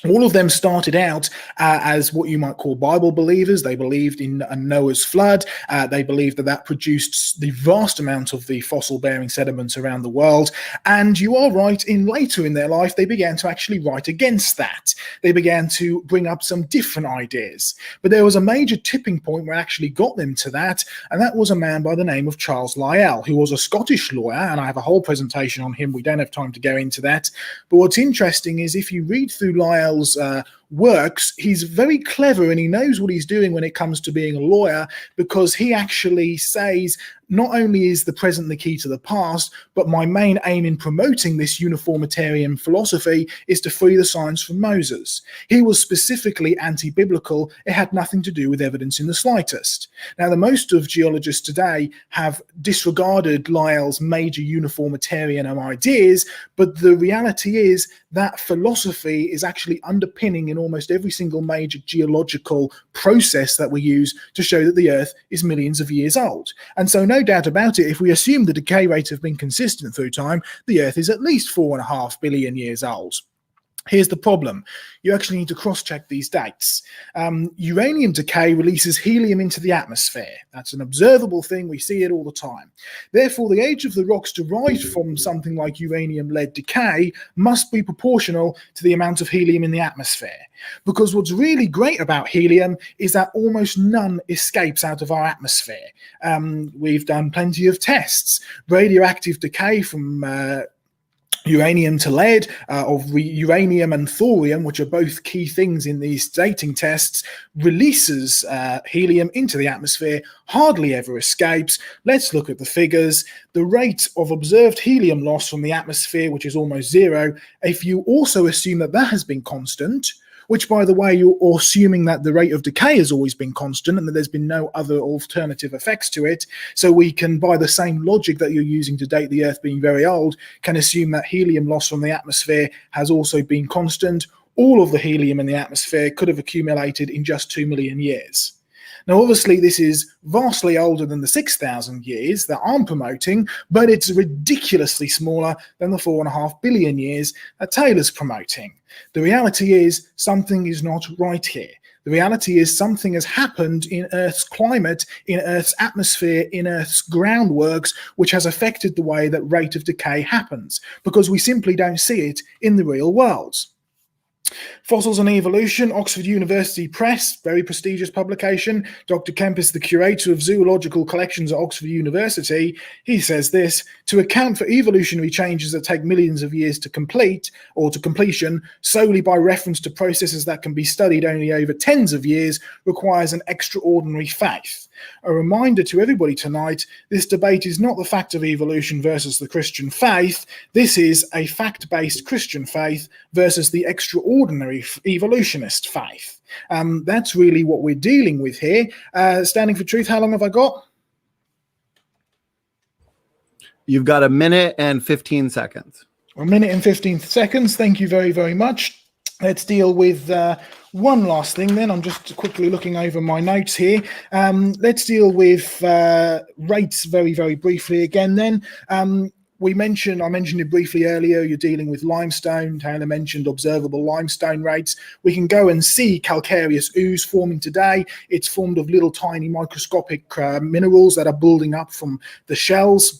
Speaker 2: All of them started out as what you might call Bible believers. They believed in Noah's flood. They believed that that produced the vast amount of the fossil-bearing sediments around the world. And you are right, later in their life, they began to actually write against that. They began to bring up some different ideas. But there was a major tipping point where it actually got them to that, and that was a man by the name of Charles Lyell, who was a Scottish lawyer, and I have a whole presentation on him. We don't have time to go into that. But what's interesting is if you read through Lyell's works, he's very clever and he knows what he's doing when it comes to being a lawyer, because he actually says, not only is the present the key to the past, but my main aim in promoting this uniformitarian philosophy is to free the science from Moses. He was specifically anti-biblical. It had nothing to do with evidence in the slightest. Now, the most of geologists today have disregarded Lyell's major uniformitarian ideas, but the reality is that philosophy is actually underpinning in almost every single major geological process that we use to show that the Earth is millions of years old. And so no doubt about it, if we assume the decay rates have been consistent through time, the Earth is at least 4.5 billion years old. Here's the problem. You actually need to cross-check these dates. Uranium decay releases helium into the atmosphere. That's an observable thing. We see it all the time. Therefore, the age of the rocks derived from something like uranium-lead decay must be proportional to the amount of helium in the atmosphere. Because what's really great about helium is that almost none escapes out of our atmosphere. We've done plenty of tests. Radioactive decay from uranium to lead, of uranium and thorium, which are both key things in these dating tests, releases helium into the atmosphere, hardly ever escapes. Let's look at the figures. The rate of observed helium loss from the atmosphere, which is almost zero, if you also assume that that has been constant, which, by the way, you're assuming that the rate of decay has always been constant and that there's been no other alternative effects to it. So we can, by the same logic that you're using to date the Earth being very old, can assume that helium loss from the atmosphere has also been constant. All of the helium in the atmosphere could have accumulated in just 2 million years. Now, obviously, this is vastly older than the 6,000 years that I'm promoting, but it's ridiculously smaller than the 4.5 billion years that Taylor's promoting. The reality is something is not right here. The reality is something has happened in Earth's climate, in Earth's atmosphere, in Earth's groundworks, which has affected the way that rate of decay happens, because we simply don't see it in the real world. Fossils and Evolution, Oxford University Press, very prestigious publication. Dr. Kemp is the curator of zoological collections at Oxford University. He says this: to account for evolutionary changes that take millions of years to complete or to completion solely by reference to processes that can be studied only over tens of years requires an extraordinary faith. A reminder to everybody tonight, this debate is not the fact of evolution versus the Christian faith. This is a fact-based Christian faith versus the extraordinary evolutionist faith. That's really what we're dealing with here. Standing for Truth, how long have I got?
Speaker 1: You've got 1 minute and 15 seconds.
Speaker 2: 1 minute and 15 seconds. Thank you very, very much. Let's deal with one last thing then. I'm just quickly looking over my notes here. Let's deal with rates very, very briefly again then. I mentioned it briefly earlier, you're dealing with limestone. Taylor mentioned observable limestone rates. We can go and see calcareous ooze forming today. It's formed of little tiny microscopic minerals that are building up from the shells.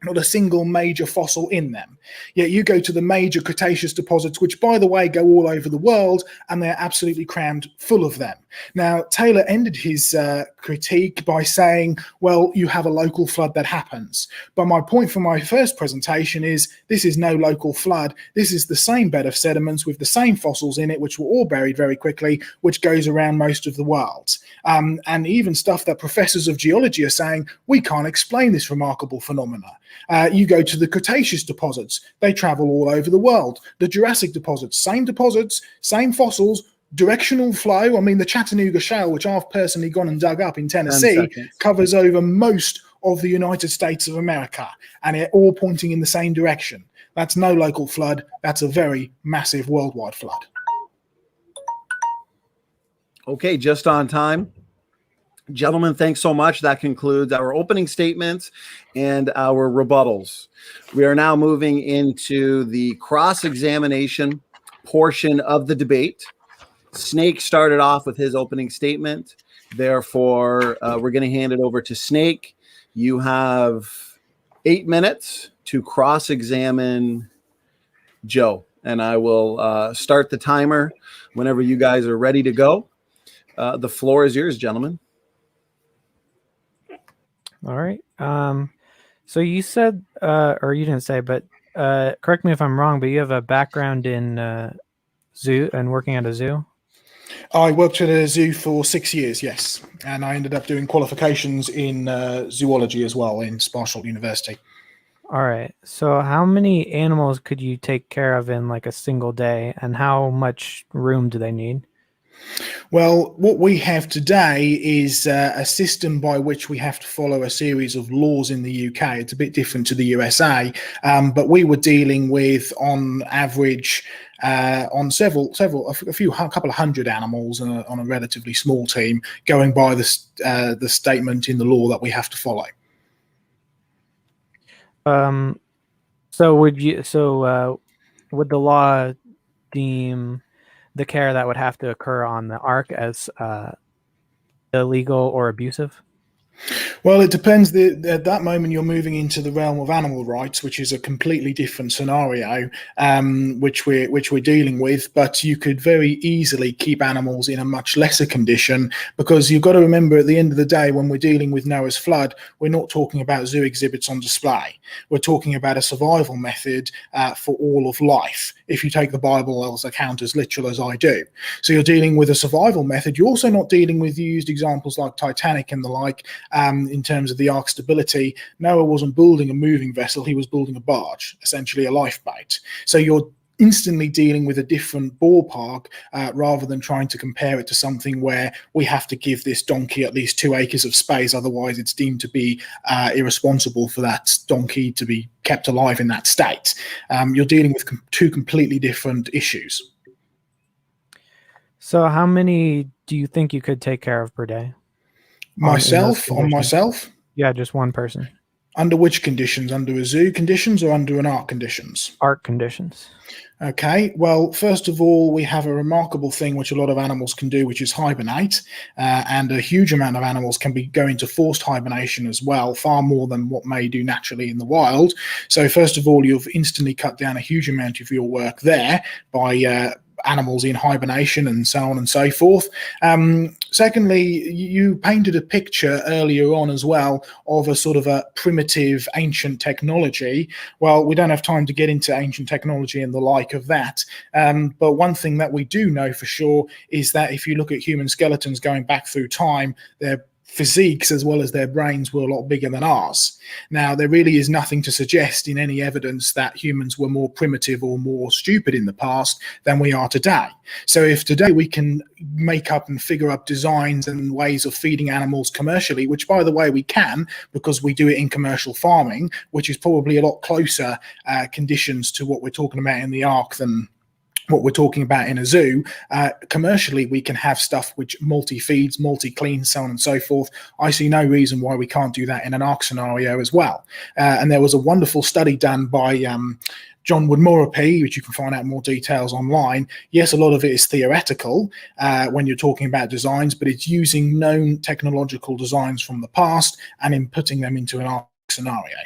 Speaker 2: Not a single major fossil in them. Yet you go to the major Cretaceous deposits, which, by the way, go all over the world, and they're absolutely crammed full of them. Now, Taylor ended his critique by saying, well, you have a local flood that happens. But my point from my first presentation is this is no local flood. This is the same bed of sediments with the same fossils in it, which were all buried very quickly, which goes around most of the world. And even stuff that professors of geology are saying, we can't explain this remarkable phenomena. You go to the Cretaceous deposits, they travel all over the world. The Jurassic deposits, same fossils, directional flow. I mean, the Chattanooga Shale, which I've personally gone and dug up in Tennessee, covers over most of the United States of America, and they're all pointing in the same direction. That's no local flood. That's a very massive worldwide flood.
Speaker 1: Okay, just on time. Gentlemen, thanks so much. That concludes our opening statements and our rebuttals. We are now moving into the cross-examination portion of the debate. Snake started off with his opening statement. Therefore, we're going to hand it over to Snake. You have 8 minutes to cross-examine Joe, and I will start the timer whenever you guys are ready to go. The floor is yours, gentlemen.
Speaker 3: All right. So you said, or you didn't say, but correct me if I'm wrong, but you have a background in zoo and working at a zoo.
Speaker 2: I worked at a zoo for 6 years, yes, and I ended up doing qualifications in zoology as well in Sparshalt University.
Speaker 3: All right. So how many animals could you take care of in like a single day, and how much room do they need?
Speaker 2: Well, what we have today is a system by which we have to follow a series of laws in the UK. It's a bit different to the USA, but we were dealing with, on average, on a couple of hundred animals on a relatively small team, going by the statement in the law that we have to follow.
Speaker 3: So would the law deem the care that would have to occur on the ark as illegal or abusive?
Speaker 2: Well, it depends. At that moment, you're moving into the realm of animal rights, which is a completely different scenario, which we're dealing with. But you could very easily keep animals in a much lesser condition, because you've got to remember, at the end of the day, when we're dealing with Noah's flood, we're not talking about zoo exhibits on display. We're talking about a survival method for all of life, if you take the Bible's account as literal as I do. So you're dealing with a survival method. You're also not dealing with, you used examples like Titanic and the like, in terms of the ark stability. Noah wasn't building a moving vessel, he was building a barge, essentially a lifeboat. So you're instantly dealing with a different ballpark, rather than trying to compare it to something where we have to give this donkey at least 2 acres of space, otherwise it's deemed to be irresponsible for that donkey to be kept alive in that state. You're dealing with two completely different issues.
Speaker 3: So how many do you think you could take care of per day?
Speaker 2: Myself?
Speaker 3: Yeah, just one person.
Speaker 2: Under which conditions? Under a zoo conditions or under an ark conditions?
Speaker 3: Ark conditions.
Speaker 2: Okay, well, first of all, we have a remarkable thing which a lot of animals can do, which is hibernate, and a huge amount of animals can go into forced hibernation as well, far more than what may do naturally in the wild. So first of all, you've instantly cut down a huge amount of your work there by animals in hibernation and so on and so forth. Secondly, you painted a picture earlier on as well of a sort of a primitive ancient technology. Well, we don't have time to get into ancient technology and the like of that, but one thing that we do know for sure is that if you look at human skeletons going back through time, their physiques as well as their brains were a lot bigger than ours. Now, there really is nothing to suggest in any evidence that humans were more primitive or more stupid in the past than we are today. So if today we can make up and figure up designs and ways of feeding animals commercially, which by the way we can, because we do it in commercial farming, which is probably a lot closer conditions to what we're talking about in the ark than what we're talking about in a zoo. Commercially, we can have stuff which multi-feeds, multi-cleans, so on and so forth. I see no reason why we can't do that in an ark scenario as well. And there was a wonderful study done by John Woodmore, which you can find out more details online. Yes, a lot of it is theoretical when you're talking about designs, but it's using known technological designs from the past and in putting them into an ark scenario.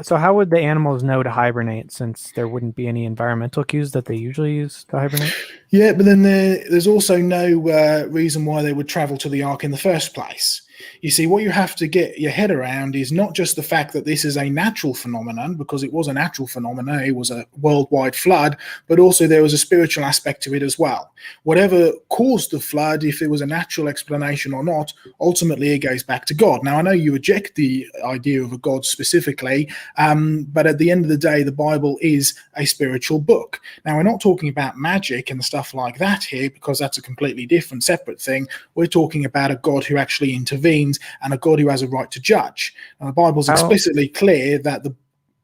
Speaker 3: So how would the animals know to hibernate, since there wouldn't be any environmental cues that they usually use to hibernate?
Speaker 2: Yeah, but then there's also no reason why they would travel to the ark in the first place. You see, what you have to get your head around is not just the fact that this is a natural phenomenon, because it was a natural phenomenon, it was a worldwide flood, but also there was a spiritual aspect to it as well. Whatever caused the flood, if it was a natural explanation or not, ultimately it goes back to God. Now, I know you reject the idea of a God specifically, but at the end of the day, the Bible is a spiritual book. Now, we're not talking about magic and stuff like that here, because that's a completely different, separate thing. We're talking about a God who actually intervenes and a God who has a right to judge. And the Bible's explicitly clear that the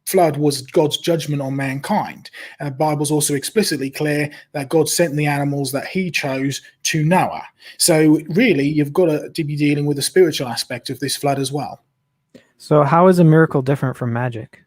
Speaker 2: flood was God's judgment on mankind. And the Bible's also explicitly clear that God sent the animals that he chose to Noah. So really, you've got to be dealing with the spiritual aspect of this flood as well.
Speaker 3: So how is a miracle different from magic?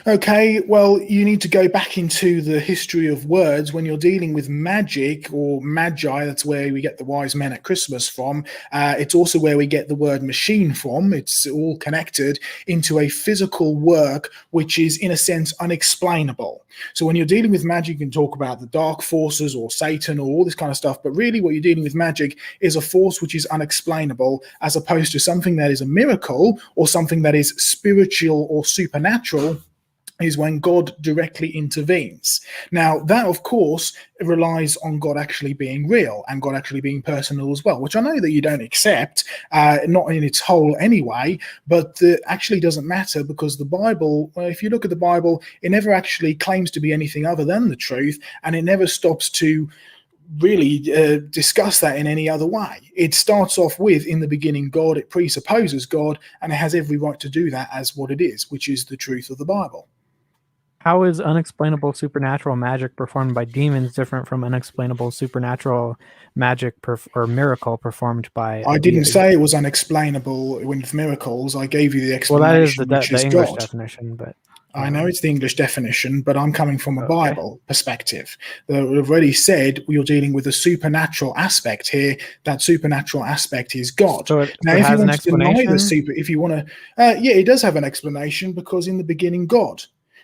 Speaker 2: Okay, well, you need to go back into the history of words. When you're dealing with magic or magi, that's where we get the wise men at Christmas from. It's also where we get the word machine from. It's all connected into a physical work, which is, in a sense, unexplainable. So when you're dealing with magic, you can talk about the dark forces or Satan or all this kind of stuff, but really what you're dealing with magic is a force which is unexplainable, as opposed to something that is a miracle or something that is spiritual or supernatural, is when God directly intervenes. Now, that, of course, relies on God actually being real and God actually being personal as well, which I know that you don't accept, not in its whole anyway, but actually doesn't matter, because the Bible, if you look at the Bible, it never actually claims to be anything other than the truth, and it never stops to really discuss that in any other way. It starts off with, in the beginning, God. It presupposes God, and it has every right to do that as what it is, which is the truth of the Bible.
Speaker 3: How is unexplainable supernatural magic performed by demons different from unexplainable supernatural magic or miracle performed by
Speaker 2: I didn't say it was unexplainable with miracles. I gave you the explanation,
Speaker 3: well, that is the English
Speaker 2: God.
Speaker 3: definition, but
Speaker 2: I know it's the English definition, but I'm coming from a Bible perspective. We've already said you're dealing with a supernatural aspect here. That supernatural aspect is God.
Speaker 3: So now, if you want to deny
Speaker 2: it does have an explanation, because in the beginning, God.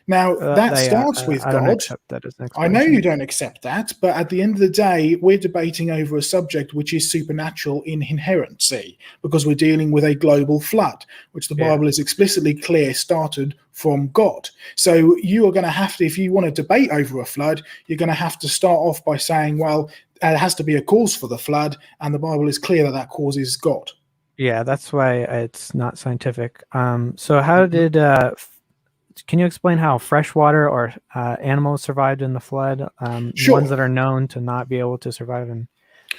Speaker 2: Now, that starts with
Speaker 3: I
Speaker 2: God.
Speaker 3: don't accept that as an
Speaker 2: I know you don't accept that, but at the end of the day, we're debating over a subject which is supernatural in inherency, because we're dealing with a global flood, which the Bible is explicitly clear started from God. So you are going to have to, if you want to debate over a flood, you're going to have to start off by saying, well, there has to be a cause for the flood, and the Bible is clear that that cause is God.
Speaker 3: Yeah, that's why it's not scientific. So how did... can you explain how freshwater or animals survived in the flood?
Speaker 2: Sure.
Speaker 3: Ones that are known to not be able to survive in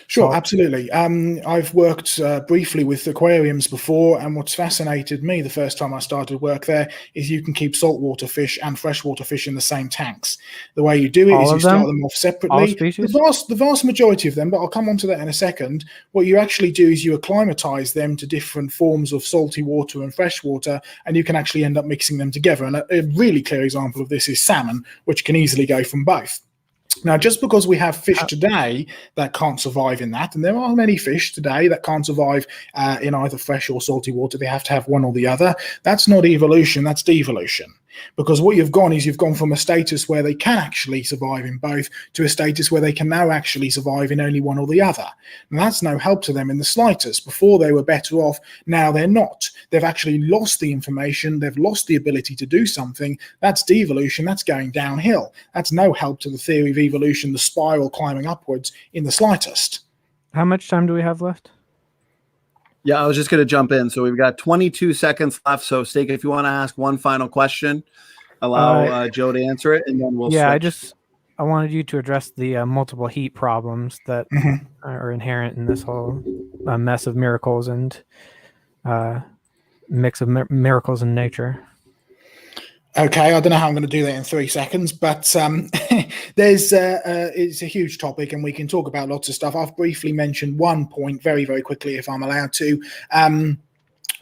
Speaker 2: Sure, absolutely. I've worked briefly with aquariums before, and what's fascinated me the first time I started work there is you can keep saltwater fish and freshwater fish in the same tanks. The way you do it is you start them off separately.
Speaker 3: All species?
Speaker 2: The vast majority of them, but I'll come on to that in a second. What you actually do is you acclimatize them to different forms of salty water and freshwater, and you can actually end up mixing them together. And a really clear example of this is salmon, which can easily go from both. Now, just because we have fish today that can't survive in that, and there are many fish today that can't survive in either fresh or salty water, they have to have one or the other. That's not evolution, that's devolution. Because what you've gone from a status where they can actually survive in both to a status where they can now actually survive in only one or the other. And that's no help to them in the slightest. Before they were better off, now they're not. They've actually lost the information, they've lost the ability to do something. That's devolution, that's going downhill. That's no help to the theory of evolution, the spiral climbing upwards in the slightest.
Speaker 3: How much time do we have left?
Speaker 1: Yeah, I was just going to jump in. So we've got 22 seconds left. So, Steak, if you want to ask one final question, allow Joe to answer it, and then we'll switch.
Speaker 3: I wanted you to address the multiple heat problems that are inherent in this whole mess of miracles and mix of miracles in nature.
Speaker 2: Okay, I don't know how I'm going to do that in 3 seconds, but it's a huge topic, and we can talk about lots of stuff. I've briefly mentioned one point very, very quickly, if I'm allowed to.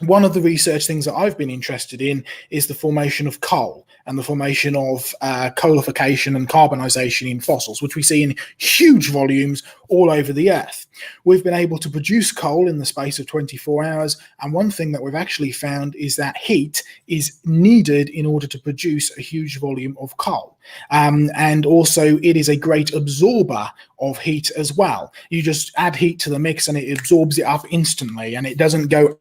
Speaker 2: One of the research things that I've been interested in is the formation of coal and the formation of coalification and carbonization in fossils, which we see in huge volumes all over the earth. We've been able to produce coal in the space of 24 hours, and one thing that we've actually found is that heat is needed in order to produce a huge volume of coal. And also it is a great absorber of heat as well. You just add heat to the mix and it absorbs it up instantly, and it doesn't go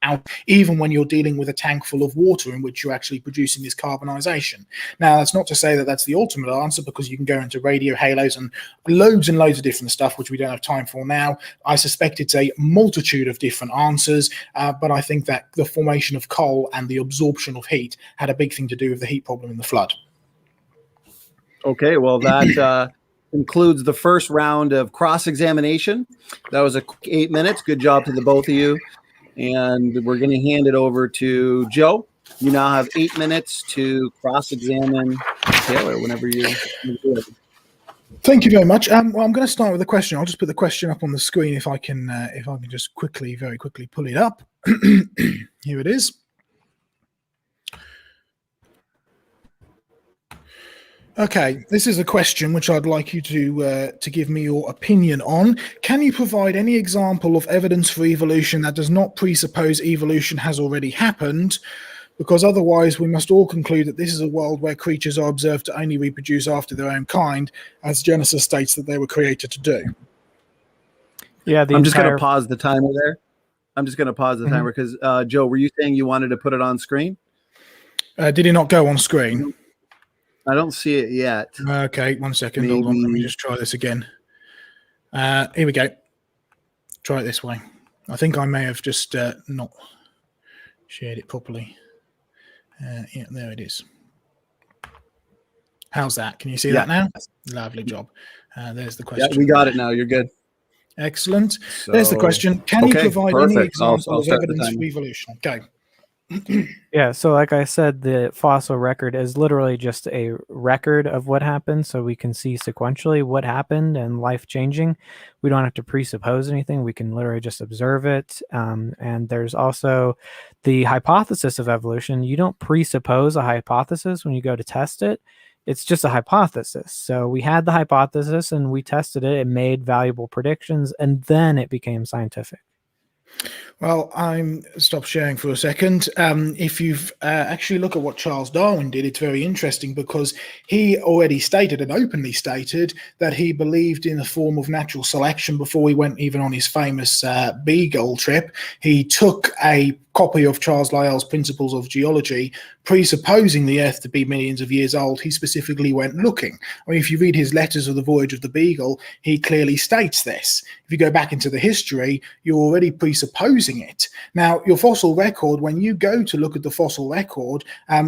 Speaker 2: out even when you're dealing with a tank full of water in which you're actually producing this carbonization. Now, that's not to say that that's the ultimate answer, because you can go into radio halos and loads of different stuff, which we don't have time for now. I suspect it's a multitude of different answers, but I think that the formation of coal and the absorption of heat had a big thing to do with the heat problem in the flood.
Speaker 1: Okay, well, that concludes the first round of cross-examination. That was a quick 8 minutes. Good job to the both of you. And we're going to hand it over to Joe. You now have 8 minutes to cross-examine Taylor whenever you're ready.
Speaker 2: Thank you very much. Well, I'm going to start with a question. I'll just put the question up on the screen if I can just very quickly pull it up. Here it is. Okay, this is a question which I'd like you to give me your opinion on. Can you provide any example of evidence for evolution that does not presuppose evolution has already happened? Because otherwise we must all conclude that this is a world where creatures are observed to only reproduce after their own kind, as Genesis states that they were created to do.
Speaker 3: Yeah,
Speaker 1: I'm just going to pause the timer there. because, Joe, were you saying you wanted to put it on screen?
Speaker 2: Did it not go on screen?
Speaker 1: I don't see it yet.
Speaker 2: Okay, 1 second. Hold on. Let me just try this again. Here we go. Try it this way. I think I may have just not shared it properly. Yeah, there it is. How's that? Can you see that now? Lovely job. There's the question.
Speaker 1: Yeah, we got it now. You're good.
Speaker 2: Excellent. There's the question. Can you provide any example of evidence for evolution? Okay.
Speaker 3: Yeah, so like I said, the fossil record is literally just a record of what happened, so we can see sequentially what happened and life changing. We don't have to presuppose anything. We can literally just observe it. And there's also the hypothesis of evolution. You don't presuppose a hypothesis when you go to test it. It's just a hypothesis. So we had the hypothesis and we tested it. It made valuable predictions, and then it became scientific.
Speaker 2: Well, I'm stop sharing for a second. If you've actually look at what Charles Darwin did, it's very interesting because he already stated and openly stated that he believed in a form of natural selection before he went even on his famous Beagle trip. He took a copy of Charles Lyell's Principles of Geology, presupposing the Earth to be millions of years old. He specifically went looking. I mean, if you read his letters of the voyage of the Beagle, he clearly states this. If you go back into the history, you're already presupposing it. Now, your fossil record, when you go to look at the fossil record,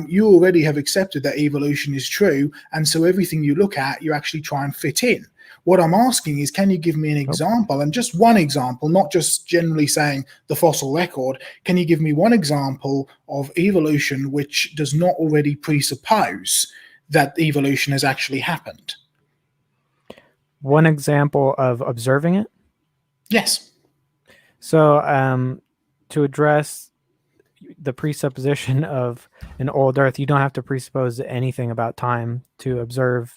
Speaker 2: you already have accepted that evolution is true, and so everything you look at, you actually try and fit in. What I'm asking is, can you give me an example, and just one example, not just generally saying the fossil record, can you give me one example of evolution which does not already presuppose that evolution has actually happened?
Speaker 3: One example of observing it?
Speaker 2: Yes.
Speaker 3: So to address the presupposition of an old Earth, you don't have to presuppose anything about time to observe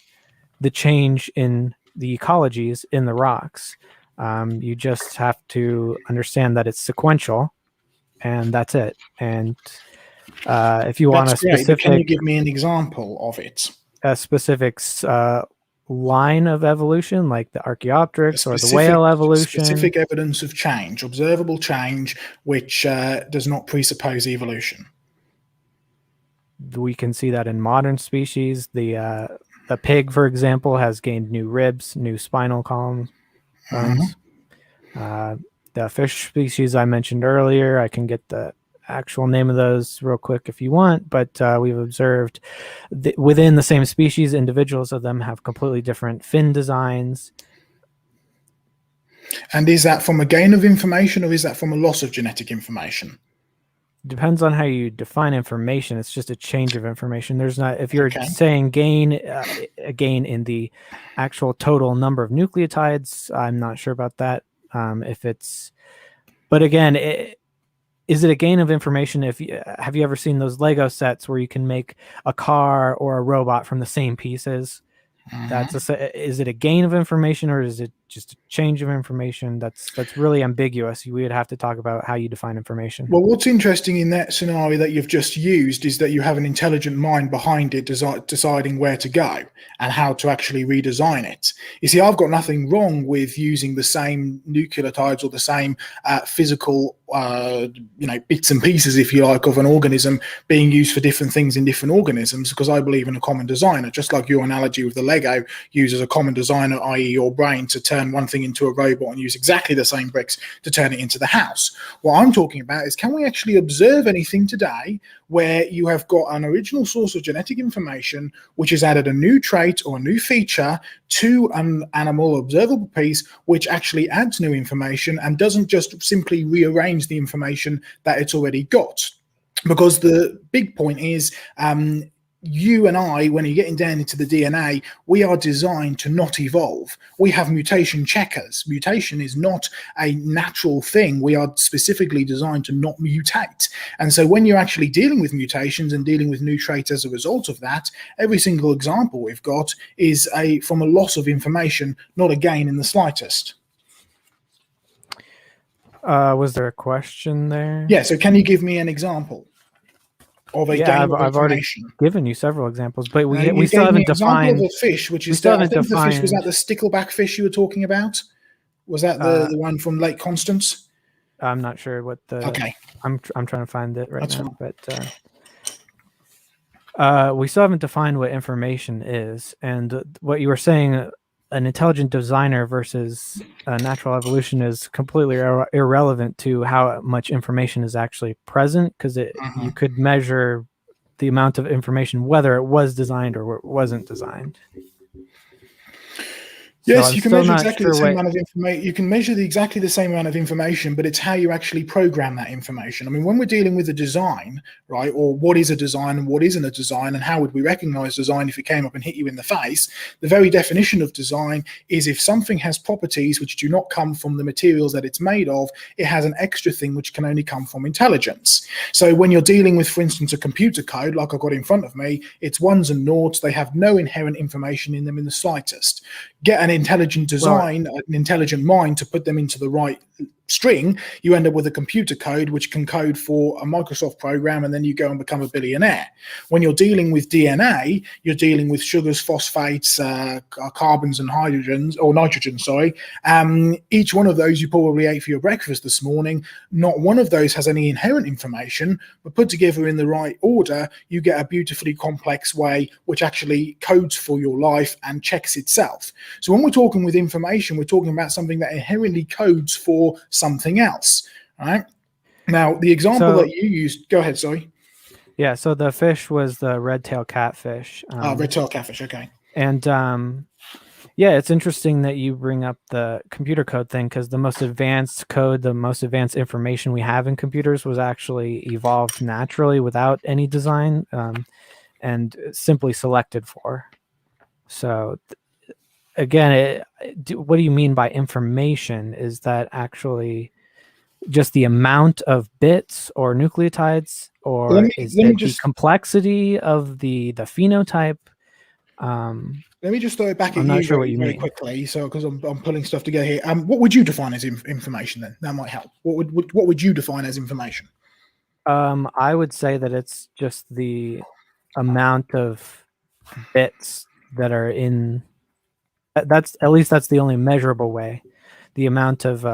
Speaker 3: the change in the ecologies in the rocks. You just have to understand that it's sequential, and that's it. And if you want a specific,
Speaker 2: can you give me an example of it?
Speaker 3: A specific line of evolution, like the Archaeopteryx or the whale evolution.
Speaker 2: Specific evidence of change, observable change, which does not presuppose evolution.
Speaker 3: We can see that in modern species. The pig, for example, has gained new ribs, new spinal columns. The fish species I mentioned earlier, I can get the actual name of those real quick if you want, but we've observed within the same species, individuals of them have completely different fin designs.
Speaker 2: And is that from a gain of information, or is that from a loss of genetic information?
Speaker 3: Depends on how you define information. It's just a change of information. There's not, if you're saying gain, a gain in the actual total number of nucleotides, I'm not sure about that. But again, is it a gain of information? Have you ever seen those Lego sets where you can make a car or a robot from the same pieces? Is it a gain of information, or is it just a change of information? That's really ambiguous. We would have to talk about how you define information.
Speaker 2: Well, what's interesting in that scenario that you've just used is that you have an intelligent mind behind it deciding where to go and how to actually redesign it. You see, I've got nothing wrong with using the same nucleotides or the same physical bits and pieces, if you like, of an organism being used for different things in different organisms, because I believe in a common designer. Just like your analogy with the Lego uses a common designer, i.e. your brain, to turn one thing into a robot and use exactly the same bricks to turn it into the house. What I'm talking about is, can we actually observe anything today where you have got an original source of genetic information which has added a new trait or a new feature to an animal observable piece, which actually adds new information and doesn't just simply rearrange the information that it's already got? Because the big point is, you and I, when you're getting down into the DNA, we are designed to not evolve. We have mutation checkers. Mutation is not a natural thing. We are specifically designed to not mutate. And so when you're actually dealing with mutations and dealing with new traits as a result of that, every single example we've got is from a loss of information, not a gain in the slightest.
Speaker 3: Was there a question there?
Speaker 2: Yeah, so can you give me an example of a gain of information?
Speaker 3: I've already given you several examples, but we still haven't defined
Speaker 2: a fish, which is I think the fish, was that the stickleback fish you were talking about? Was that the one from Lake Constance?
Speaker 3: I'm not sure what the.
Speaker 2: Okay,
Speaker 3: I'm trying to find it right now, but We still haven't defined what information is, and what you were saying, an intelligent designer versus natural evolution is completely irrelevant to how much information is actually present, because you could measure the amount of information whether it was designed or wasn't designed.
Speaker 2: Yes,
Speaker 3: so
Speaker 2: you can measure exactly the same amount of information. You can measure exactly the same amount of information, but it's how you actually program that information. I mean, when we're dealing with a design, right, or what is a design and what isn't a design, and how would we recognize design if it came up and hit you in the face, the very definition of design is if something has properties which do not come from the materials that it's made of, it has an extra thing which can only come from intelligence. So when you're dealing with, for instance, a computer code, like I've got in front of me, it's ones and noughts. They have no inherent information in them in the slightest. Get an intelligent design, an intelligent mind to put them into the right string, you end up with a computer code which can code for a Microsoft program, and then you go and become a billionaire. When you're dealing with DNA, you're dealing with sugars, phosphates, carbons and hydrogens, or nitrogen, sorry. Each one of those you probably ate for your breakfast this morning. Not one of those has any inherent information, but put together in the right order, you get a beautifully complex way which actually codes for your life and checks itself. So when we're talking with information, we're talking about something that inherently codes for something else, right? Now, the example that you used, go ahead, sorry.
Speaker 3: Yeah, so the fish was the red-tailed catfish.
Speaker 2: Red-tailed catfish, okay.
Speaker 3: And yeah, it's interesting that you bring up the computer code thing, because the most advanced code, the most advanced information we have in computers was actually evolved naturally without any design, and simply selected for. So again, what do you mean by information? Is that actually just the amount of bits or nucleotides, or is it the complexity of the phenotype?
Speaker 2: Let me just throw it back at
Speaker 3: I'm not sure what you
Speaker 2: very
Speaker 3: mean.
Speaker 2: quickly, so because I'm pulling stuff together here. What would you define as information then? That might help. What would you define as information?
Speaker 3: I would say that it's just the amount of bits that are in. That's the only measurable way. The amount of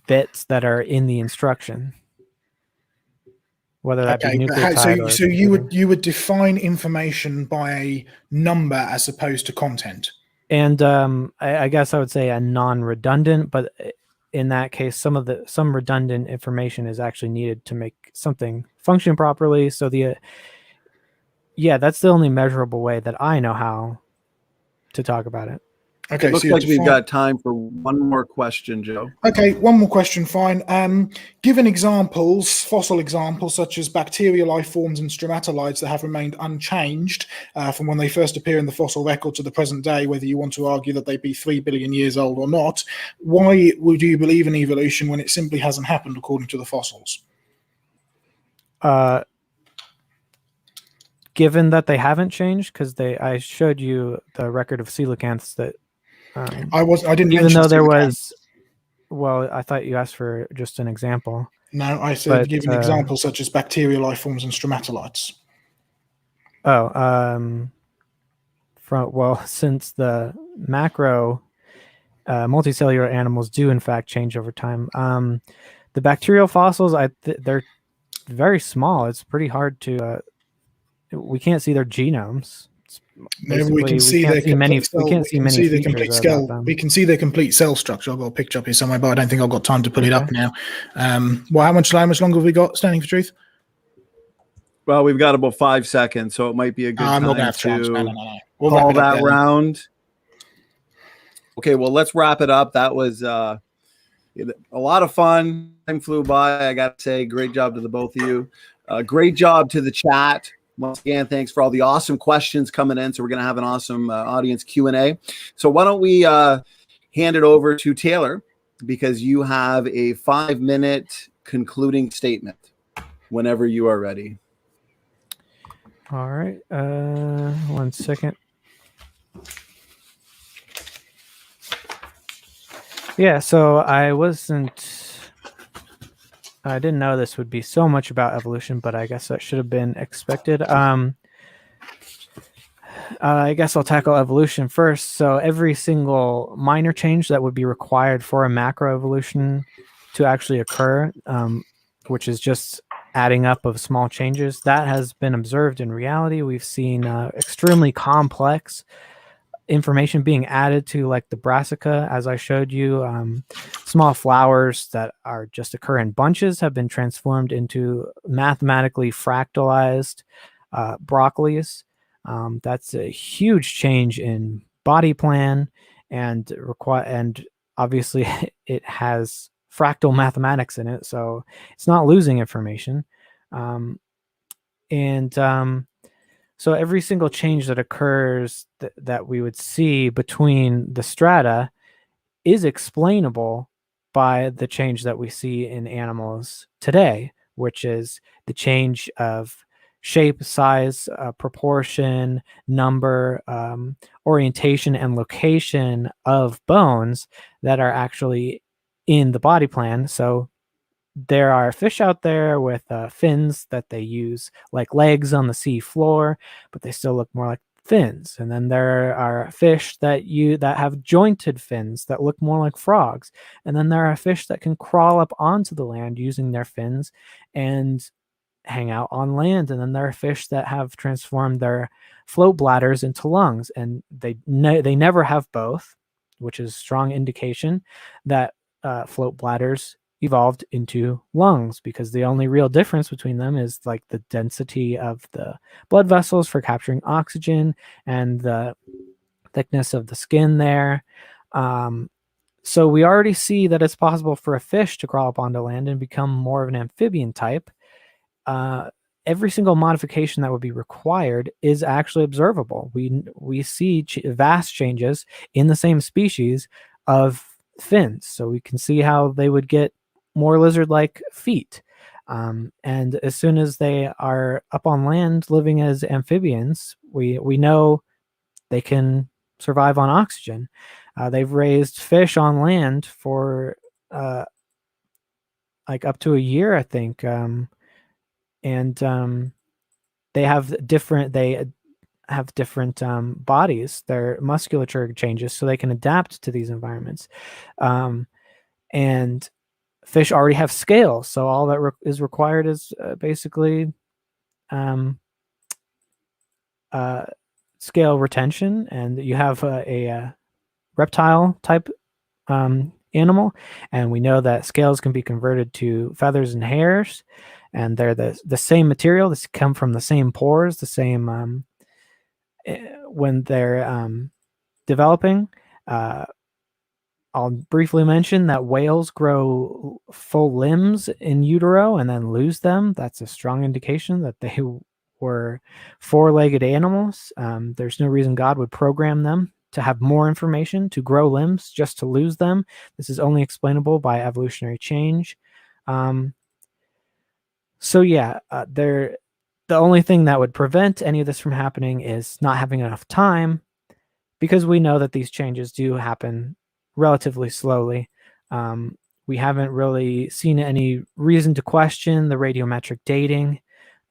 Speaker 3: bits that are in the instruction, whether that be nucleotide.
Speaker 2: So you would define information by a number as opposed to content.
Speaker 3: And I guess I would say a non-redundant, but in that case, some redundant information is actually needed to make something function properly. So that's the only measurable way that I know how to talk about it.
Speaker 1: Okay, looks like we've got time for one more question, Joe.
Speaker 2: Okay, one more question, fine. Given examples, fossil examples, such as bacterial life forms and stromatolites that have remained unchanged from when they first appear in the fossil record to the present day, whether you want to argue that they be 3 billion years old or not, why would you believe in evolution when it simply hasn't happened according to the fossils?
Speaker 3: Given that they haven't changed, because I showed you the record of coelacanths that
Speaker 2: I didn't
Speaker 3: even
Speaker 2: mention
Speaker 3: though there was. Well, I thought you asked for just an example.
Speaker 2: No, I said give an example such as bacterial life forms and stromatolites.
Speaker 3: Since the macro multicellular animals do in fact change over time, the bacterial fossils they're very small. It's pretty hard to. We can't see their genomes.
Speaker 2: We can see their complete cell structure. I've got a picture up here somewhere, but I don't think I've got time to put it up now. How much longer have we got? Standing for truth?
Speaker 1: Well, we've got about 5 seconds, so it might be a good time to
Speaker 2: We'll
Speaker 1: call that round. Okay, well, let's wrap it up. That was a lot of fun. Time flew by. I got to say, great job to the both of you. Great job to the chat. Once again, thanks for all the awesome questions coming in. So we're going to have an awesome audience Q&A. So why don't we hand it over to Taylor, because you have a 5-minute concluding statement whenever you are ready.
Speaker 3: All right. 1 second. Yeah, so I didn't know this would be so much about evolution, but I guess that should have been expected. I guess I'll tackle evolution first. So every single minor change that would be required for a macroevolution to actually occur, which is just adding up of small changes. That has been observed in reality. We've seen extremely complex information being added to, like the brassica, as I showed you. Small flowers that are just occur in bunches have been transformed into mathematically fractalized broccolis. That's a huge change in body plan, and obviously it has fractal mathematics in it, so it's not losing information. So every single change that occurs that we would see between the strata is explainable by the change that we see in animals today, which is the change of shape, size, proportion, number, orientation, and location of bones that are actually in the body plan. So there are fish out there with fins that they use like legs on the sea floor, but they still look more like fins. And then there are fish that have jointed fins that look more like frogs. And then there are fish that can crawl up onto the land using their fins and hang out on land. And then there are fish that have transformed their float bladders into lungs, and they never have both, which is strong indication that float bladders evolved into lungs, because the only real difference between them is like the density of the blood vessels for capturing oxygen and the thickness of the skin there. So we already see that it's possible for a fish to crawl up onto land and become more of an amphibian type. Every single modification that would be required is actually observable. We see vast changes in the same species of fins, so we can see how they would get more lizard-like feet. And as soon as they are up on land living as amphibians, we know they can survive on oxygen. They've raised fish on land for like up to a year, I think. They have different bodies. Their musculature changes so they can adapt to these environments. And fish already have scales, so all that is required is basically scale retention, and you have a reptile type animal, and we know that scales can be converted to feathers and hairs, and they're the same material. This come from the same pores, the same when they're developing. I'll briefly mention that whales grow full limbs in utero and then lose them. That's a strong indication that they were four-legged animals. There's no reason God would program them to have more information, to grow limbs, just to lose them. This is only explainable by evolutionary change. So yeah, the only thing that would prevent any of this from happening is not having enough time, because we know that these changes do happen relatively slowly. We haven't really seen any reason to question the radiometric dating,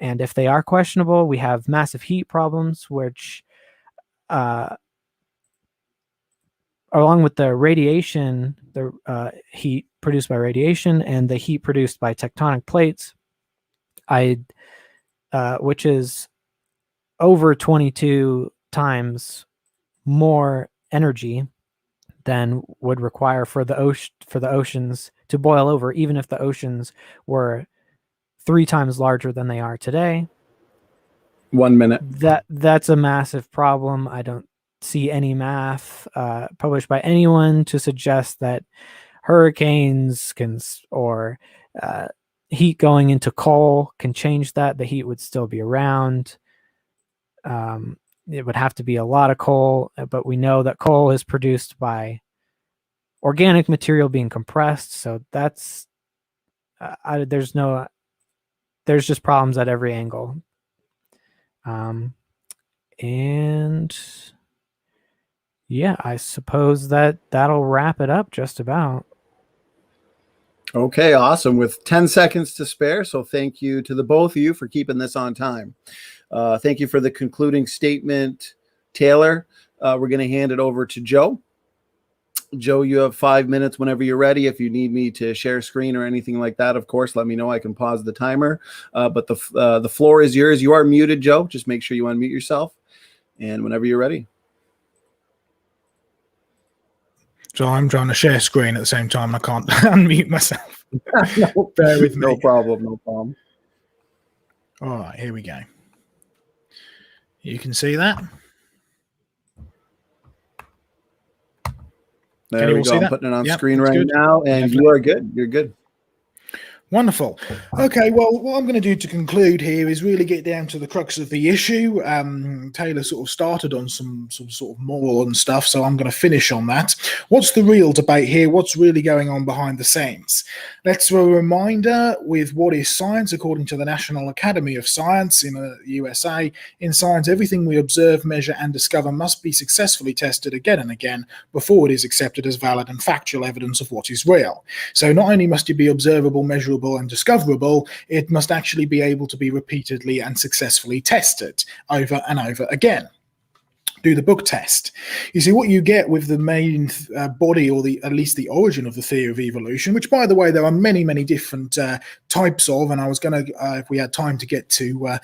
Speaker 3: and if they are questionable, we have massive heat problems, which along with the radiation, the heat produced by radiation and the heat produced by tectonic plates, which is over 22 times more energy than would require for the oceans to boil over, even if the oceans were 3 times larger than they are today.
Speaker 1: 1 minute.
Speaker 3: That's a massive problem. I don't see any math published by anyone to suggest that hurricanes or heat going into coal can change that. The heat would still be around. It would have to be a lot of coal, but we know that coal is produced by organic material being compressed. So that's there's just problems at every angle. And yeah, I suppose that'll wrap it up just about.
Speaker 1: Okay, awesome. With 10 seconds to spare, so thank you to the both of you for keeping this on time. Thank you for the concluding statement, Taylor. We're going to hand it over to Joe. Joe, you have 5 minutes whenever you're ready. If you need me to share screen or anything like that, of course, let me know. I can pause the timer. But the floor is yours. You are muted, Joe. Just make sure you unmute yourself. And whenever you're ready.
Speaker 2: So I'm trying to share screen at the same time. I can't unmute myself. Bear with me.
Speaker 1: No problem. No problem.
Speaker 2: All right, here we go. You can see that.
Speaker 1: There we go. I'm putting it on screen right
Speaker 2: good.
Speaker 1: now, and you are good. You're good.
Speaker 2: Wonderful. Okay, well, what I'm going to do to conclude here is really get down to the crux of the issue. Taylor sort of started on some sort of moral and stuff, so I'm going to finish on that. What's the real debate here? What's really going on behind the scenes? Let's do a reminder with what is science according to the National Academy of Science in the USA. In science, everything we observe, measure, and discover must be successfully tested again and again before it is accepted as valid and factual evidence of what is real. So not only must it be observable, measurable, and discoverable, it must actually be able to be repeatedly and successfully tested over and over again. Do the book test. You see, what you get with the main body, or at least the origin of the theory of evolution, which, by the way, there are many, many different types of, and I was going to, if we had time to get to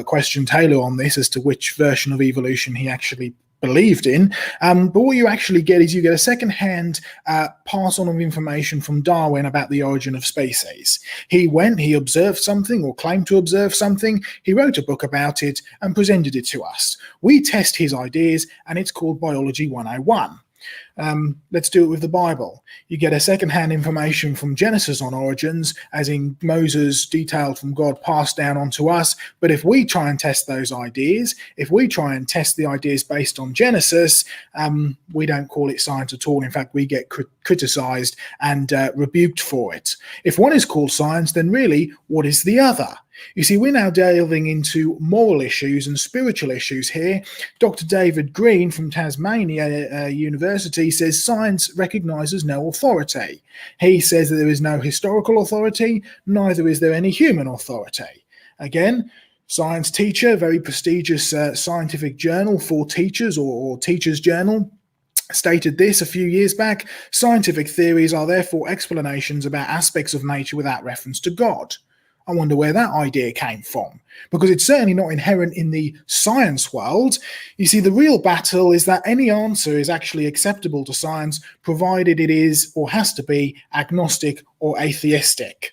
Speaker 2: question Taylor on this as to which version of evolution he actually believed in, but what you actually get is you get a second-hand pass on of information from Darwin about the origin of species. He observed something, or claimed to observe something, he wrote a book about it and presented it to us. We test his ideas, and it's called Biology 101. Let's do it with the Bible. You get a second-hand information from Genesis on origins, as in Moses detailed from God passed down onto us. But if we try and test those ideas, if we try and test the ideas based on Genesis, we don't call it science at all. In fact, we get criticized and rebuked for it. If one is called science, then really, what is the other? You see, we're now delving into moral issues and spiritual issues here. Dr. David Green from Tasmania University says science recognizes no authority. He says that there is no historical authority, neither is there any human authority. Again, Science Teacher, very prestigious scientific journal for teachers, or Teacher's Journal, stated this a few years back: scientific theories are therefore explanations about aspects of nature without reference to God. I wonder where that idea came from, because it's certainly not inherent in the science world. You see, the real battle is that any answer is actually acceptable to science, provided it is, or has to be, agnostic or atheistic.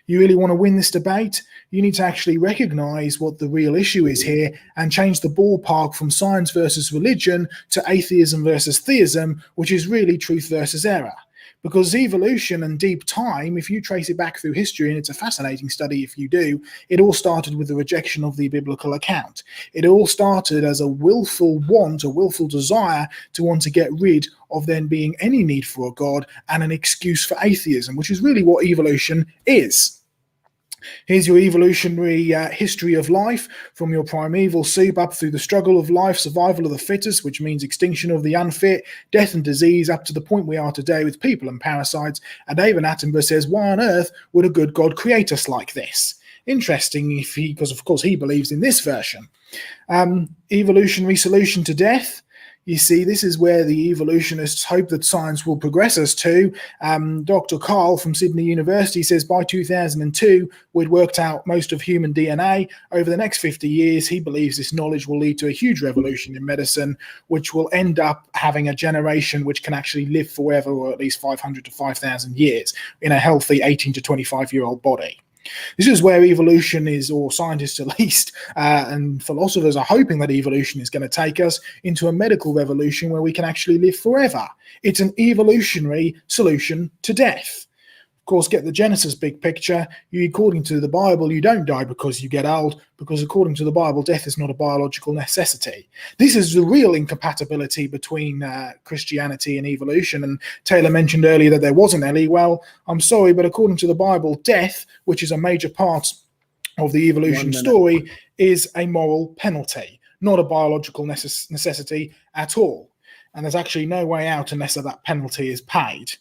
Speaker 2: You really want to win this debate? You need to actually recognize what the real issue is here and change the ballpark from science versus religion to atheism versus theism, which is really truth versus error. Because evolution and deep time, if you trace it back through history, and it's a fascinating study if you do, it all started with the rejection of the biblical account. It all started as a willful want, a willful desire to want to get rid of there being any need for a God and an excuse for atheism, which is really what evolution is. Here's your evolutionary history of life, from your primeval soup up through the struggle of life, survival of the fittest, which means extinction of the unfit, death and disease, up to the point we are today with people and parasites. And David Attenborough says, why on earth would a good God create us like this? Interesting, because of course he believes in this version. Evolutionary solution to death. You see, this is where the evolutionists hope that science will progress us to. Dr. Carl from Sydney University says by 2002, we'd worked out most of human DNA. Over the next 50 years, he believes this knowledge will lead to a huge revolution in medicine, which will end up having a generation which can actually live forever, or at least 500 to 5,000 years, in a healthy 18 to 25-year-old body. This is where evolution is, or scientists at least, and philosophers are hoping that evolution is going to take us into a medical revolution where we can actually live forever. It's an evolutionary solution to death. Of course, get the Genesis big picture. According to the Bible, you don't die because you get old, because according to the Bible, death is not a biological necessity. This is the real incompatibility between Christianity and evolution. And Taylor mentioned earlier that there wasn't any. Well, I'm sorry, but according to the Bible, death, which is a major part of the evolution story, is a moral penalty, not a biological necessity at all. And there's actually no way out unless that penalty is paid.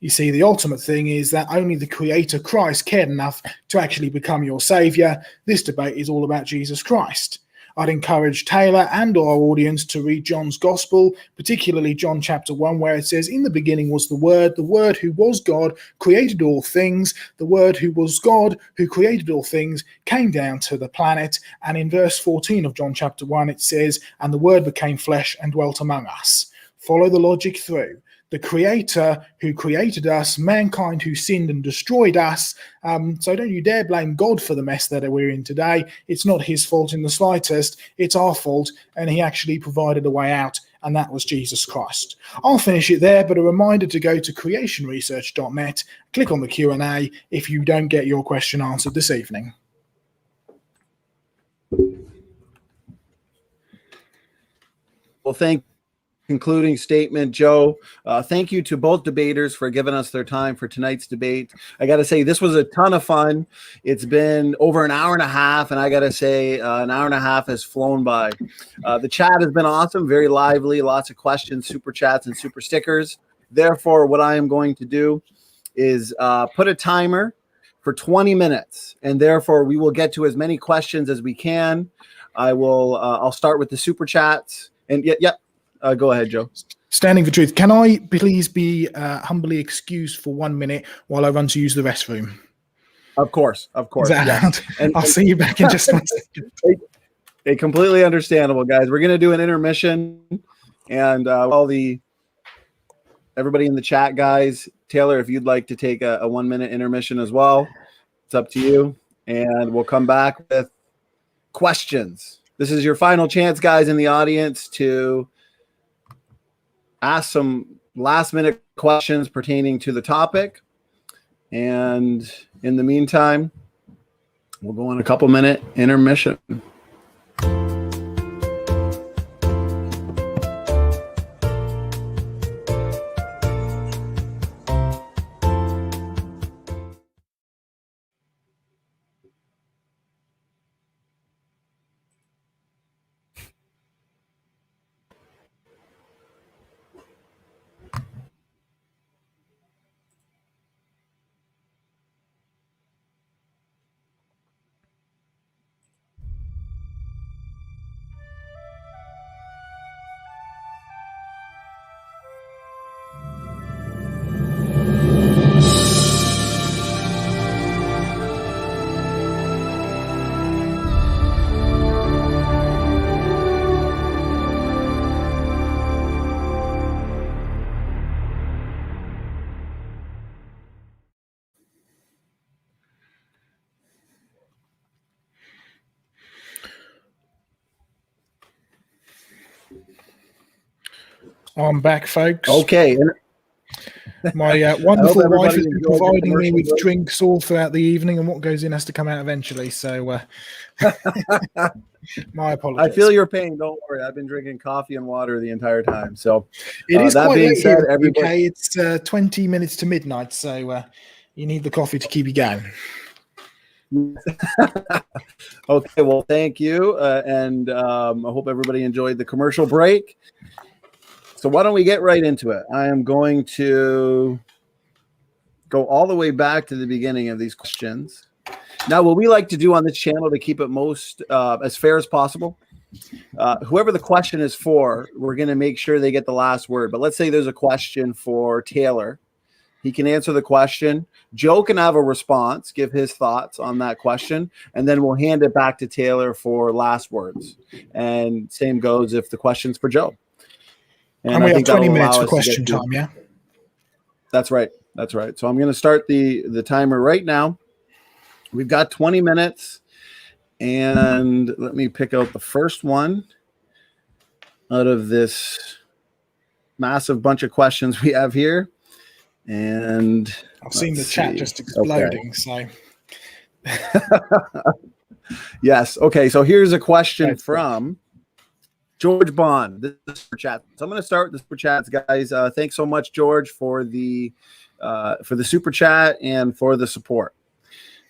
Speaker 2: You see, the ultimate thing is that only the Creator Christ cared enough to actually become your Savior. This debate is all about Jesus Christ. I'd encourage Taylor and our audience to read John's Gospel, particularly John chapter 1, where it says, "In the beginning was the Word who was God, created all things. The Word who was God, who created all things, came down to the planet." And in verse 14 of John chapter 1, it says, "And the Word became flesh and dwelt among us." Follow the logic through. The Creator who created us, mankind who sinned and destroyed us. So don't you dare blame God for the mess that we're in today. It's not his fault in the slightest. It's our fault, and he actually provided a way out, and that was Jesus Christ. I'll finish it there, but a reminder to go to creationresearch.net, click on the Q&A if you don't get your question answered this evening.
Speaker 1: Well, concluding statement, Joe. Thank you to both debaters for giving us their time for tonight's debate. I got to say, this was a ton of fun. It's been over an hour and a half, and I got to say, an hour and a half has flown by. The chat has been awesome, very lively, lots of questions, super chats, and super stickers. Therefore, what I am going to do is put a timer for 20 minutes, and therefore we will get to as many questions as we can. I'll start with the super chats, and go ahead, Joe.
Speaker 2: Standing for truth. Can I please be humbly excused for 1 minute while I run to use the restroom?
Speaker 1: Of course.
Speaker 2: Yes. And I'll see you back in just 1 second.
Speaker 1: Hey, completely understandable, guys. We're going to do an intermission, and everybody in the chat, guys, Taylor, if you'd like to take a 1 minute intermission as well, it's up to you, and we'll come back with questions. This is your final chance, guys, in the audience, to ask some last minute questions pertaining to the topic. And in the meantime, we'll go on a couple minute intermission.
Speaker 2: I'm back, folks.
Speaker 1: Okay.
Speaker 2: My wonderful wife has been providing me with drinks all throughout the evening, and what goes in has to come out eventually. So my apologies.
Speaker 1: I feel your pain. Don't worry. I've been drinking coffee and water the entire time. So
Speaker 2: it is
Speaker 1: that
Speaker 2: quite
Speaker 1: being
Speaker 2: late
Speaker 1: said,
Speaker 2: here in the UK.
Speaker 1: everybody,
Speaker 2: It's 20 minutes to midnight, so you need the coffee to keep you going.
Speaker 1: Okay, well, thank you, and I hope everybody enjoyed the commercial break. So why don't we get right into it? I am going to go all the way back to the beginning of these questions. Now, what we like to do on this channel to keep it most as fair as possible, whoever the question is for, we're going to make sure they get the last word. But let's say there's a question for Taylor. He can answer the question. Joe can have a response, give his thoughts on that question, and then we'll hand it back to Taylor for last words. And same goes if the question's for Joe.
Speaker 2: And we have 20 minutes for question time, yeah?
Speaker 1: That's right. That's right. So I'm going to start the timer right now. We've got 20 minutes, and let me pick out the first one out of this massive bunch of questions we have here. And
Speaker 2: I've seen the chat just exploding. Okay.
Speaker 1: So yes. Okay. So here's a question from George Bond. This is super chat. So I'm going to start with the super chats, guys. Thanks so much, George, for the super chat and for the support.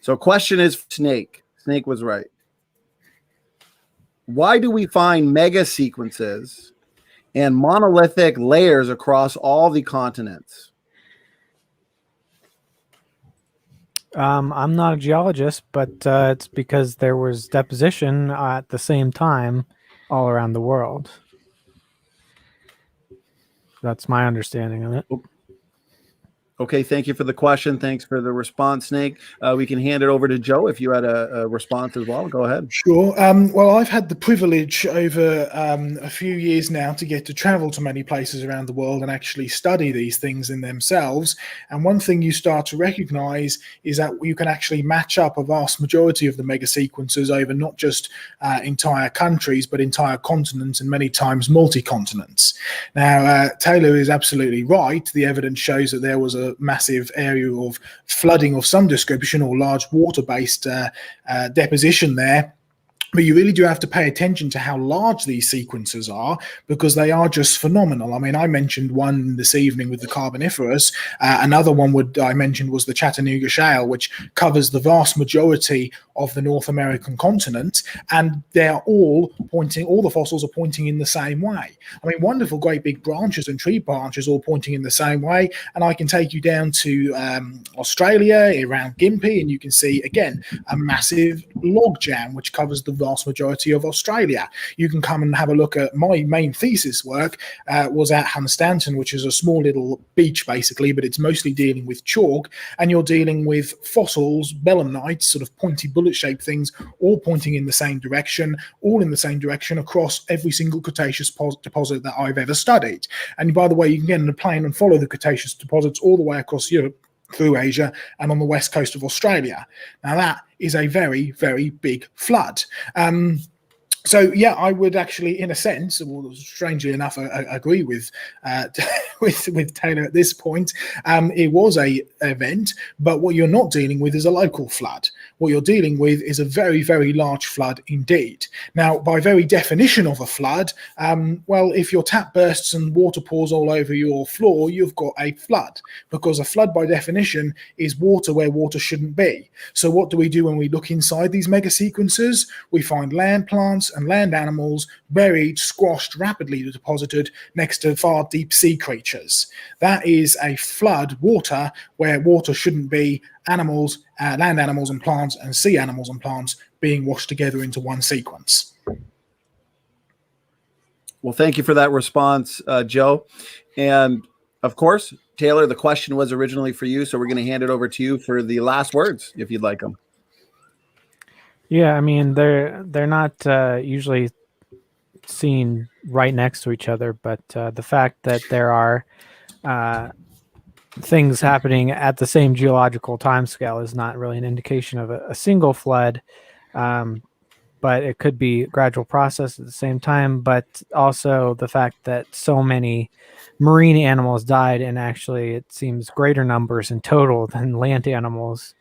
Speaker 1: So question is Snake. Snake was right. Why do we find mega sequences and monolithic layers across all the continents?
Speaker 3: I'm not a geologist, but it's because there was deposition at the same time all around the world. That's my understanding of it.
Speaker 1: Okay, thank you for the question. Thanks for the response, Snake. We can hand it over to Joe if you had a response as well. Go ahead.
Speaker 2: Sure. Well, I've had the privilege over a few years now to get to travel to many places around the world and actually study these things in themselves. And one thing you start to recognize is that you can actually match up a vast majority of the mega sequences over not just entire countries, but entire continents and many times multi-continents. Now, Taylor is absolutely right. The evidence shows that there was a massive area of flooding of some description or large water-based deposition there. But you really do have to pay attention to how large these sequences are, because they are just phenomenal. I mean, I mentioned one this evening with the Carboniferous. Another one I mentioned was the Chattanooga Shale, which covers the vast majority of the North American continent. And they're all the fossils are pointing in the same way. I mean, wonderful, great big branches and tree branches all pointing in the same way. And I can take you down to Australia, around Gympie, and you can see, again, a massive log jam, which covers the vast majority of Australia. You can come and have a look at my main thesis work was at Hunstanton, which is a small little beach basically, but it's mostly dealing with chalk, and you're dealing with fossils, belemnites, sort of pointy bullet-shaped things, all pointing in the same direction, across every single Cretaceous deposit that I've ever studied. And by the way, you can get in a plane and follow the Cretaceous deposits all the way across Europe, through Asia, and on the west coast of Australia. Now that is a very, very big flood. So yeah, I would actually, in a sense, well, strangely enough, I agree with Taylor at this point. It was a event, but what you're not dealing with is a local flood. What you're dealing with is a very, very large flood indeed. Now, by very definition of a flood, well, if your tap bursts and water pours all over your floor, you've got a flood, because a flood by definition is water where water shouldn't be. So what do we do when we look inside these mega sequences? We find land plants and land animals buried, squashed, rapidly deposited next to far deep sea creatures. That is a flood, water where water shouldn't be, animals, land animals and plants, and sea animals and plants being washed together into one sequence.
Speaker 1: Well, thank you for that response, Joe. And of course, Taylor, the question was originally for you, so we're going to hand it over to you for the last words, if you'd like them.
Speaker 3: Yeah, I mean, they're not usually seen right next to each other, but the fact that there are things happening at the same geological timescale is not really an indication of a single flood, but it could be a gradual process at the same time. But also the fact that so many marine animals died, and actually it seems greater numbers in total than land animals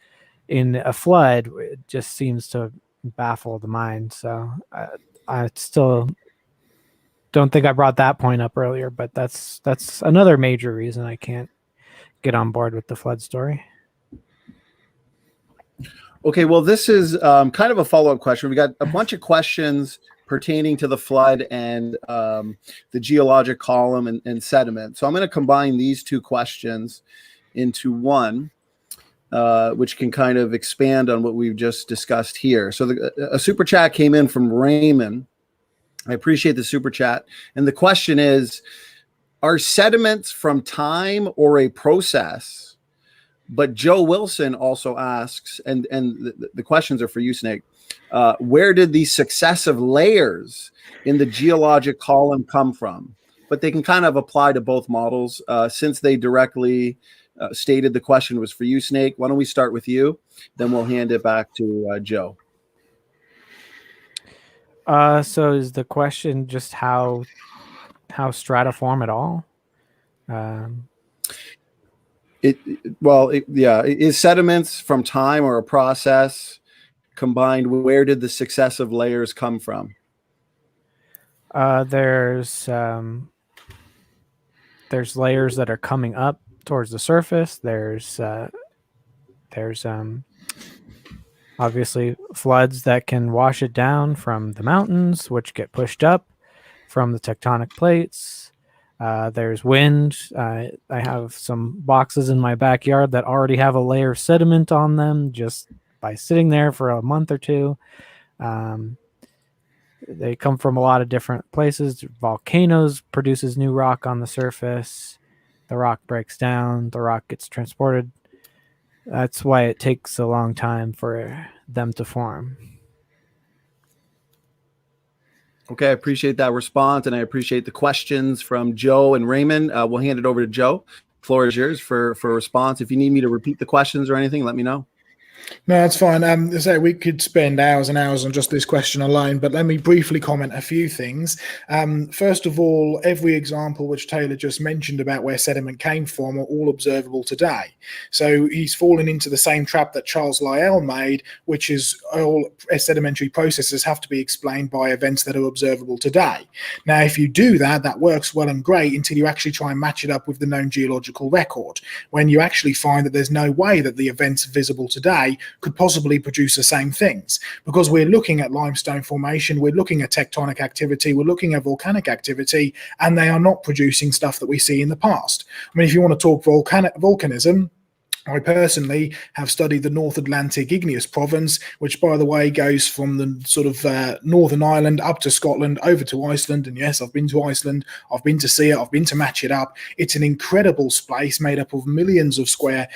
Speaker 3: in a flood, it just seems to baffle the mind. So I still don't think I brought that point up earlier, but that's another major reason I can't get on board with the flood story.
Speaker 1: Okay, well, this is kind of a follow-up question. We got a bunch of questions pertaining to the flood and the geologic column and sediment. So I'm going to combine these two questions into one, which can kind of expand on what we've just discussed here. So a super chat came in from Raymond. I appreciate the super chat. And the question is, are sediments from time or a process? But Joe Wilson also asks, and the questions are for you, Snake, where did these successive layers in the geologic column come from? But they can kind of apply to both models since they directly stated the question was for you, Snake. Why don't we start with you? Then we'll hand it back to Joe.
Speaker 3: So is the question just how stratiform at all?
Speaker 1: Is sediments from time or a process combined? Where did the successive layers come from?
Speaker 3: There's layers that are coming up towards the surface. There's obviously floods that can wash it down from the mountains, which get pushed up from the tectonic plates. There's wind. I have some boxes in my backyard that already have a layer of sediment on them just by sitting there for a month or two. They come from a lot of different places. Volcanoes produces new rock on the surface. The rock breaks down. The rock gets transported. That's why it takes a long time for them to form.
Speaker 1: Okay, I appreciate that response, and I appreciate the questions from Joe and Raymond. We'll hand it over to Joe. Floor is yours for a response. If you need me to repeat the questions or anything, let me know.
Speaker 2: No, that's fine. So we could spend hours and hours on just this question alone, but let me briefly comment a few things. First of all, every example which Taylor just mentioned about where sediment came from are all observable today. So he's fallen into the same trap that Charles Lyell made, which is all sedimentary processes have to be explained by events that are observable today. Now, if you do that, that works well and great until you actually try and match it up with the known geological record, when you actually find that there's no way that the events visible today could possibly produce the same things, because we're looking at limestone formation, we're looking at tectonic activity, we're looking at volcanic activity, and they are not producing stuff that we see in the past. I mean, if you want to talk volcanism, I personally have studied the North Atlantic igneous province, which, by the way, goes from the sort of Northern Ireland up to Scotland, over to Iceland. And yes, I've been to Iceland, I've been to see it, I've been to match it up. It's an incredible space made up of millions of square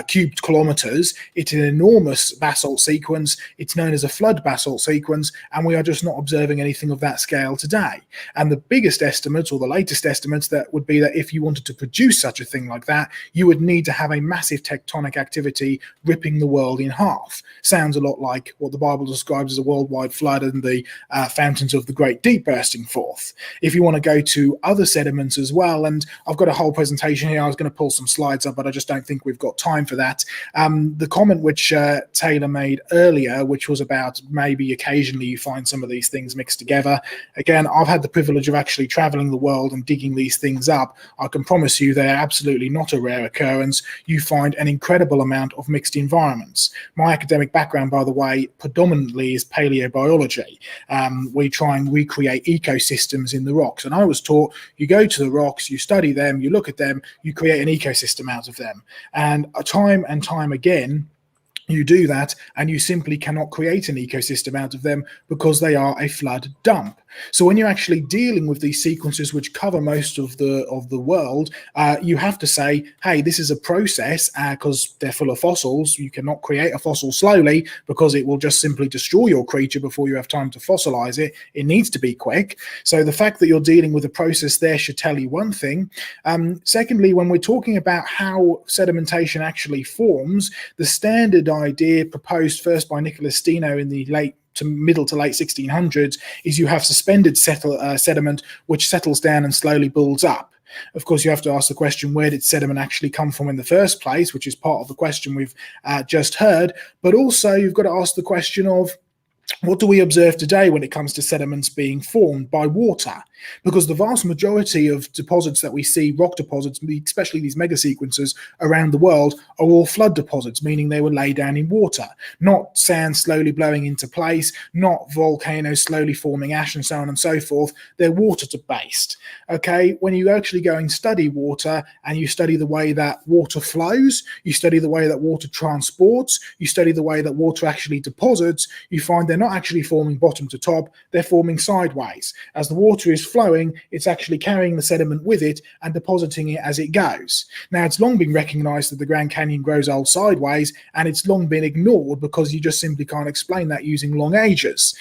Speaker 2: cubed kilometers. It's an enormous basalt sequence. It's known as a flood basalt sequence, and we are just not observing anything of that scale today. And the biggest estimates, or the latest estimates, that would be that if you wanted to produce such a thing like that, you would need to have a massive tectonic activity ripping the world in half. Sounds a lot like what the Bible describes as a worldwide flood and the fountains of the great deep bursting forth. If you want to go to other sediments as well, and I've got a whole presentation here, I was going to pull some slides up, but I just don't think we've got time for that. The comment which Taylor made earlier, which was about maybe occasionally you find some of these things mixed together. Again, I've had the privilege of actually traveling the world and digging these things up. I can promise you they're absolutely not a rare occurrence. You find an incredible amount of mixed environments. My academic background, by the way, predominantly is paleobiology. We try and recreate ecosystems in the rocks. And I was taught you go to the rocks, you study them, you look at them, you create an ecosystem out of them. And time again, you do that and you simply cannot create an ecosystem out of them because they are a flood dump. So when you're actually dealing with these sequences which cover most of the world, you have to say, hey, this is a process because they're full of fossils. You cannot create a fossil slowly because it will just simply destroy your creature before you have time to fossilize it. It needs to be quick. So the fact that you're dealing with a process there should tell you one thing. Secondly, when we're talking about how sedimentation actually forms, the standard idea proposed first by Nicholas Steno in the middle to late 1600s is you have suspended sediment which settles down and slowly builds up. Of course, you have to ask the question, where did sediment actually come from in the first place, which is part of the question we've just heard. But also you've got to ask the question of, what do we observe today when it comes to sediments being formed by water? Because the vast majority of deposits that we see, rock deposits, especially these mega sequences around the world, are all flood deposits, meaning they were laid down in water, not sand slowly blowing into place, not volcanoes slowly forming ash and so on and so forth. They're water-based. Okay, when you actually go and study water and you study the way that water flows, you study the way that water transports, you study the way that water actually deposits, you find they're not actually forming bottom to top, they're forming sideways. As the water is flowing, it's actually carrying the sediment with it and depositing it as it goes. Now, it's long been recognized that the Grand Canyon grows old sideways, and it's long been ignored because you just simply can't explain that using long ages.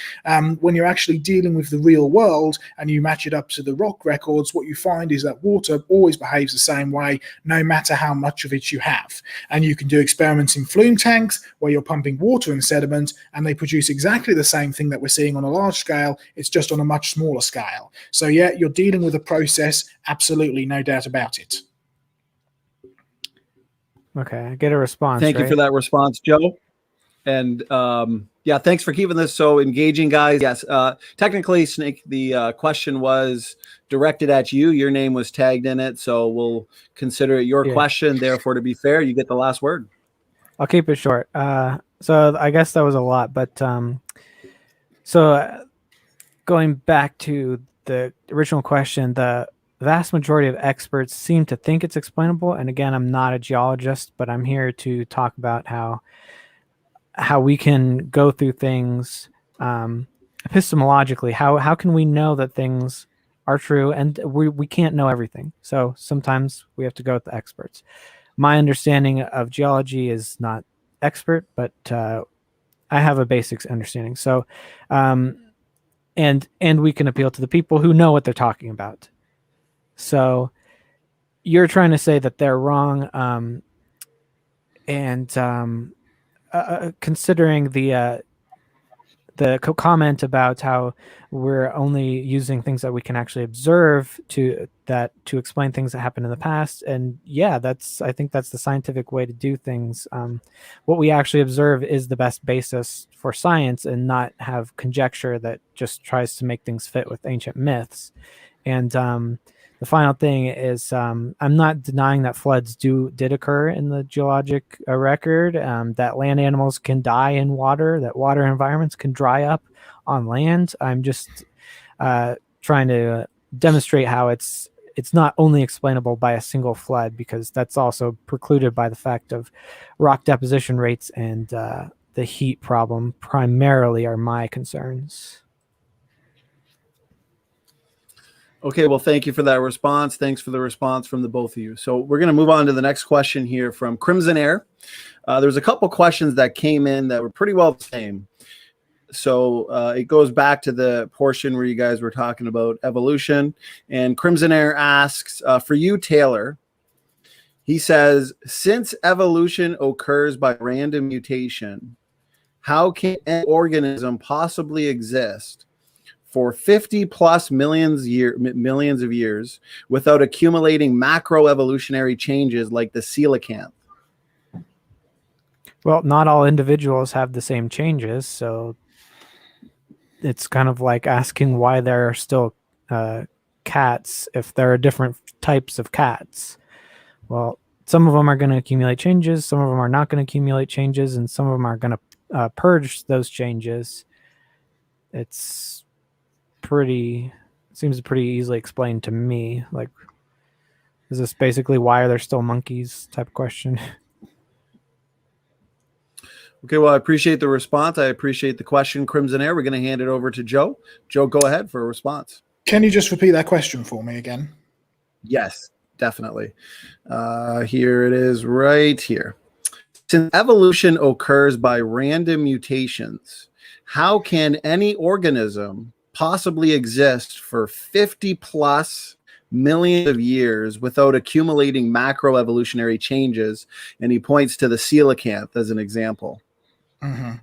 Speaker 2: When you're actually dealing with the real world and you match it up to the rock records, what you find is that water always behaves the same way, no matter how much of it you have. And you can do experiments in flume tanks where you're pumping water and sediment, and they produce exactly the same thing that we're seeing on a large scale. It's just on a much smaller scale. So yeah, you're dealing with a process, absolutely, no doubt about it.
Speaker 3: Okay, I get a response.
Speaker 1: Thank you for that response, Joe. And yeah, thanks for keeping this so engaging, guys. Yes, technically, Snake, the question was directed at you. Your name was tagged in it, so we'll consider it your question. Therefore, to be fair, you get the last word.
Speaker 3: I'll keep it short. So I guess that was a lot, but so going back to the original question, the vast majority of experts seem to think it's explainable. And again, I'm not a geologist, but I'm here to talk about how we can go through things epistemologically. How can we know that things are true? And we can't know everything. So sometimes we have to go with the experts. My understanding of geology is not expert, but I have a basic understanding. So, and we can appeal to the people who know what they're talking about. So you're trying to say that they're wrong, considering the comment about how we're only using things that we can actually observe to explain things that happened in the past. And yeah, I think that's the scientific way to do things. What we actually observe is the best basis for science, and not have conjecture that just tries to make things fit with ancient myths. And the final thing is, I'm not denying that floods did occur in the geologic record, that land animals can die in water, that water environments can dry up on land. I'm just trying to demonstrate how it's not only explainable by a single flood, because that's also precluded by the fact of rock deposition rates, and the heat problem primarily are my concerns.
Speaker 1: Okay, well, thank you for that response. Thanks for the response from the both of you. So we're going to move on to the next question here from Crimson Air. There's a couple questions that came in that were pretty well the same. So it goes back to the portion where you guys were talking about evolution. And Crimson Air asks, for you, Taylor, he says, since evolution occurs by random mutation, how can an organism possibly exist for 50 plus millions of years without accumulating macroevolutionary changes like the coelacanth?
Speaker 3: Well, not all individuals have the same changes, so it's kind of like asking why there are still cats if there are different types of cats. Well, some of them are going to accumulate changes, some of them are not going to accumulate changes, and some of them are going to purge those changes. Seems pretty easily explained to me. Like, is this basically why are there still monkeys type of question?
Speaker 1: Okay, well, I appreciate the response. I appreciate the question, Crimson Air. We're going to hand it over to Joe. Joe, go ahead for a response.
Speaker 2: Can you just repeat that question for me again?
Speaker 1: Yes, definitely. Here it is right here. Since evolution occurs by random mutations, how can any organism possibly exist for 50 plus millions of years without accumulating macroevolutionary changes? And he points to the coelacanth as an example.
Speaker 2: Mm-hmm.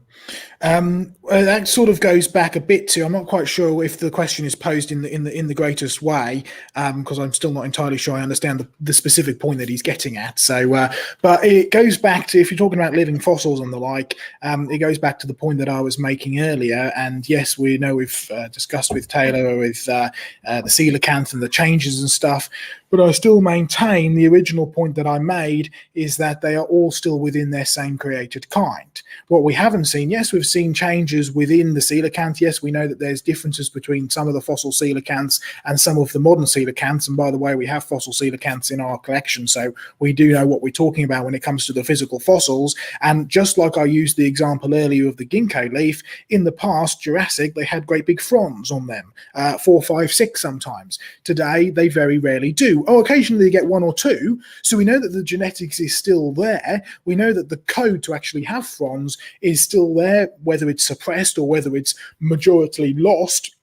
Speaker 2: That sort of goes back a bit to, I'm not quite sure if the question is posed in the greatest way, because I'm still not entirely sure I understand the specific point that he's getting at. So, but it goes back to, if you're talking about living fossils and the like, it goes back to the point that I was making earlier. And yes, we know we've discussed with Taylor with the coelacanth and the changes and stuff, but I still maintain the original point that I made is that they are all still within their same created kind. What we haven't seen, yes, we've seen changes within the coelacanth. Yes, we know that there's differences between some of the fossil coelacanths and some of the modern coelacanths. And by the way, we have fossil coelacanths in our collection, so we do know what we're talking about when it comes to the physical fossils. And just like I used the example earlier of the ginkgo leaf, in the past, Jurassic, they had great big fronds on them, 4, 5, 6 sometimes. Today, they very rarely do. Oh, occasionally they get 1 or 2. So we know that the genetics is still there. We know that the code to actually have fronds is still there, whether it's suppressed or whether it's majority lost.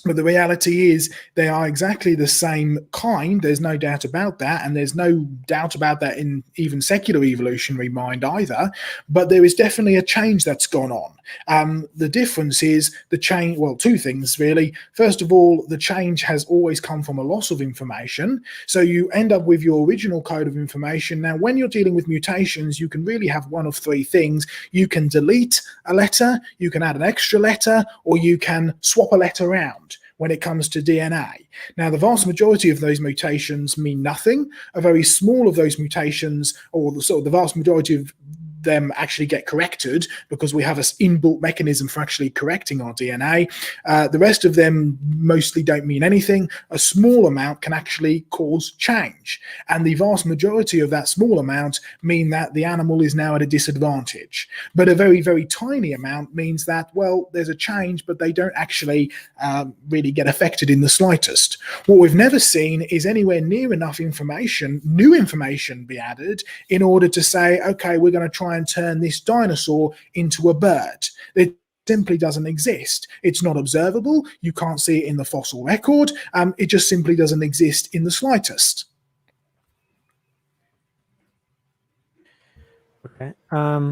Speaker 2: But the reality is they are exactly the same kind. There's no doubt about that. And there's no doubt about that in even secular evolutionary mind either. But there is definitely a change that's gone on. The difference is the change, well, 2 things really. First of all, the change has always come from a loss of information. So you end up with your original code of information. Now, when you're dealing with mutations, you can really have one of 3 things. You can delete a letter, you can add an extra letter, or you can swap a letter around when it comes to DNA. Now, the vast majority of those mutations mean nothing. A very small of those mutations, or the vast majority of them actually get corrected because we have an inbuilt mechanism for actually correcting our DNA. The rest of them mostly don't mean anything. A small amount can actually cause change. And the vast majority of that small amount mean that the animal is now at a disadvantage. But a very, very tiny amount means that, well, there's a change, but they don't actually really get affected in the slightest. What we've never seen is anywhere near enough information, new information be added in order to say, okay, we're going to try and turn this dinosaur into a bird. It simply doesn't exist. It's not observable. You can't see it in the fossil record. It just simply doesn't exist in the slightest.
Speaker 3: Okay.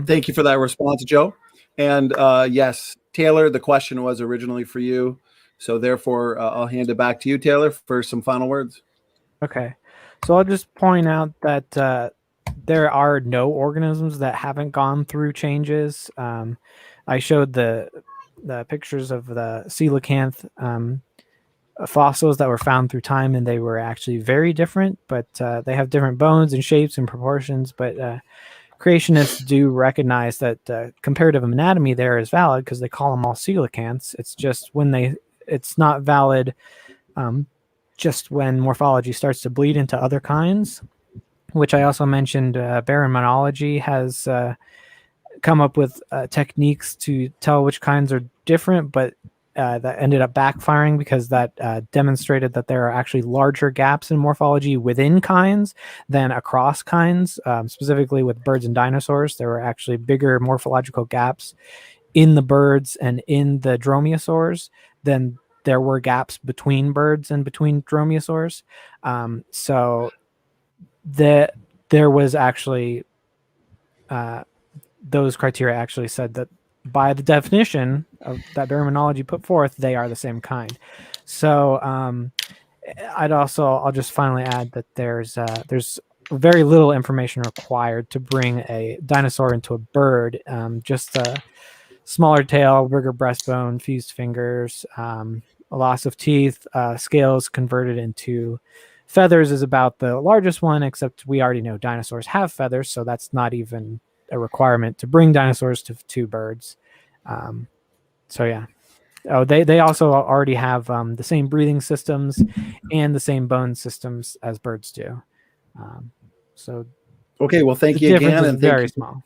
Speaker 1: Thank you for that response, Joe. And yes, Taylor, the question was originally for you. So therefore, I'll hand it back to you, Taylor, for some final words.
Speaker 3: Okay. So I'll just point out that there are no organisms that haven't gone through changes. I showed the pictures of the coelacanth fossils that were found through time, and they were actually very different, but they have different bones and shapes and proportions. But creationists do recognize that comparative anatomy there is valid because they call them all coelacanths. It's just it's not valid just when morphology starts to bleed into other kinds, which I also mentioned. Baromenology has come up with techniques to tell which kinds are different, but that ended up backfiring because that demonstrated that there are actually larger gaps in morphology within kinds than across kinds. Specifically with birds and dinosaurs, there were actually bigger morphological gaps in the birds and in the dromaeosaurs than there were gaps between birds and between dromaeosaurs. So there was actually those criteria actually said that by the definition of that baromenology put forth, they are the same kind. So I'll just finally add that there's very little information required to bring a dinosaur into a bird. Just a smaller tail, bigger breastbone, fused fingers, a loss of teeth, scales converted into feathers is about the largest one, except we already know dinosaurs have feathers, so that's not even a requirement to bring dinosaurs to birds. So yeah. Oh, they also already have the same breathing systems and the same bone systems as birds do. So
Speaker 1: okay, well, thank you again, and
Speaker 3: very small.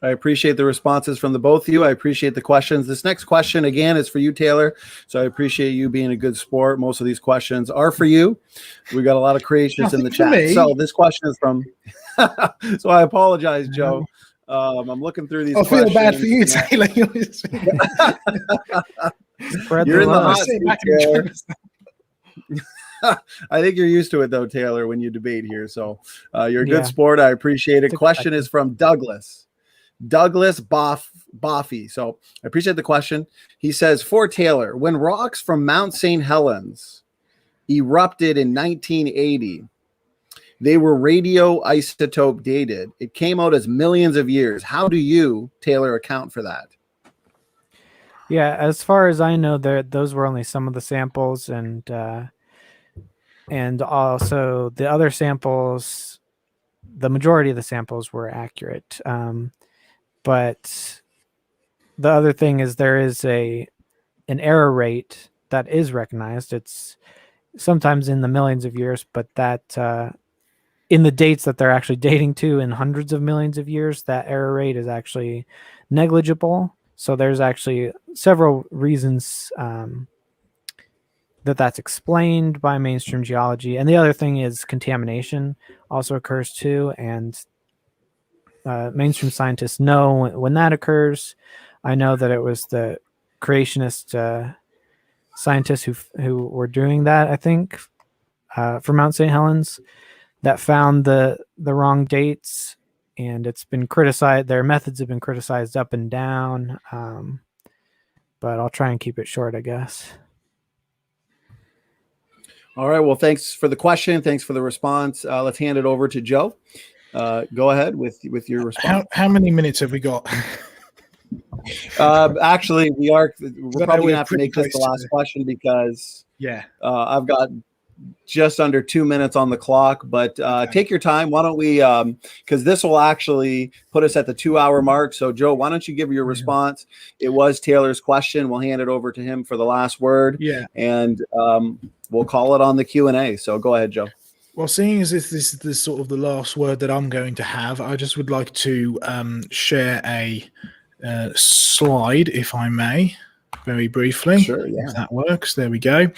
Speaker 1: I appreciate the responses from the both of you. I appreciate the questions. This next question, again, is for you, Taylor. So I appreciate you being a good sport. Most of these questions are for you. We got a lot of creationists in the chat. So this question is from, so I apologize, Joe. I'm looking through these questions.
Speaker 2: I feel bad for you, Taylor.
Speaker 1: You're in the hot seat, Taylor. I think you're used to it, though, Taylor, when you debate here. So you're a good sport. I appreciate it. Question is from Douglas Boffy. So I appreciate the question. He says, for Taylor, when rocks from Mount St. Helens erupted in 1980, they were radioisotope dated. It came out as millions of years. How do you, Taylor, account for that?
Speaker 3: Yeah, as far as I know, those were only some of the samples, and also the other samples, the majority of the samples were accurate. But the other thing is there is an error rate that is recognized. It's sometimes in the millions of years, but that in the dates that they're actually dating to in hundreds of millions of years, that error rate is actually negligible. So there's actually several reasons that's explained by mainstream geology. And the other thing is contamination also occurs too. And mainstream scientists know when that occurs. I know that it was the creationist scientists who were doing that, I think, for Mount St. Helens, that found the wrong dates, and it's been criticized. Their methods have been criticized up and down, but I'll try and keep it short, I guess.
Speaker 1: All right. Well, thanks for the question. Thanks for the response. Let's hand it over to Joe. Go ahead with your response.
Speaker 2: How many minutes have we got?
Speaker 1: Actually, we're probably gonna have to make this the last question because I've got just under 2 minutes on the clock, but take your time. Why don't we, because this will actually put us at the 2-hour mark. So Joe, why don't you give your response? It was Taylor's question. We'll hand it over to him for the last word.
Speaker 2: Yeah.
Speaker 1: And we'll call it on the Q&A. So go ahead, Joe.
Speaker 2: Well, seeing as if this is sort of the last word that I'm going to have, I just would like to share a slide, if I may, very briefly.
Speaker 1: Sure, yeah.
Speaker 2: If that works. There we go.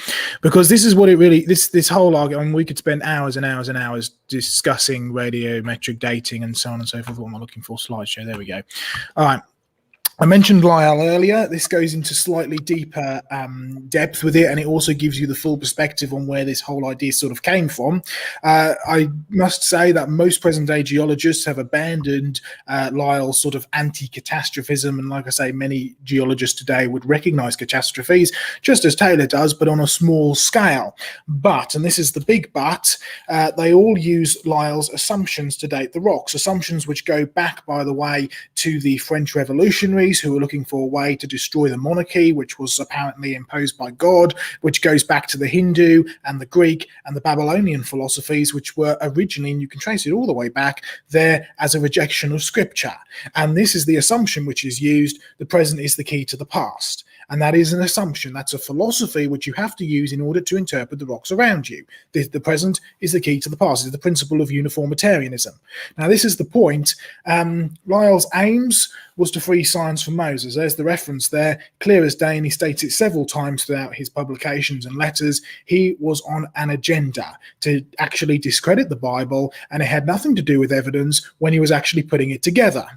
Speaker 2: Because this is what it really, this whole argument, we could spend hours and hours and hours discussing radiometric dating and so on and so forth. What am I looking for? Slideshow. There we go. All right. I mentioned Lyell earlier. This goes into slightly deeper depth with it, and it also gives you the full perspective on where this whole idea sort of came from. I must say that most present-day geologists have abandoned Lyell's sort of anti-catastrophism, and like I say, many geologists today would recognize catastrophes, just as Taylor does, but on a small scale. But, and this is the big but, they all use Lyell's assumptions to date the rocks, assumptions which go back, by the way, to the French revolutionaries, who were looking for a way to destroy the monarchy, which was apparently imposed by God, which goes back to the Hindu and the Greek and the Babylonian philosophies, which were originally, and you can trace it all the way back, there as a rejection of scripture. And this is the assumption which is used: the present is the key to the past. And that is an assumption. That's a philosophy which you have to use in order to interpret the rocks around you. The present is the key to the past. It's the principle of uniformitarianism. Now, this is the point. Lyell's aims was to free science from Moses. There's the reference there, clear as day, and he states it several times throughout his publications and letters. He was on an agenda to actually discredit the Bible, and it had nothing to do with evidence when he was actually putting it together.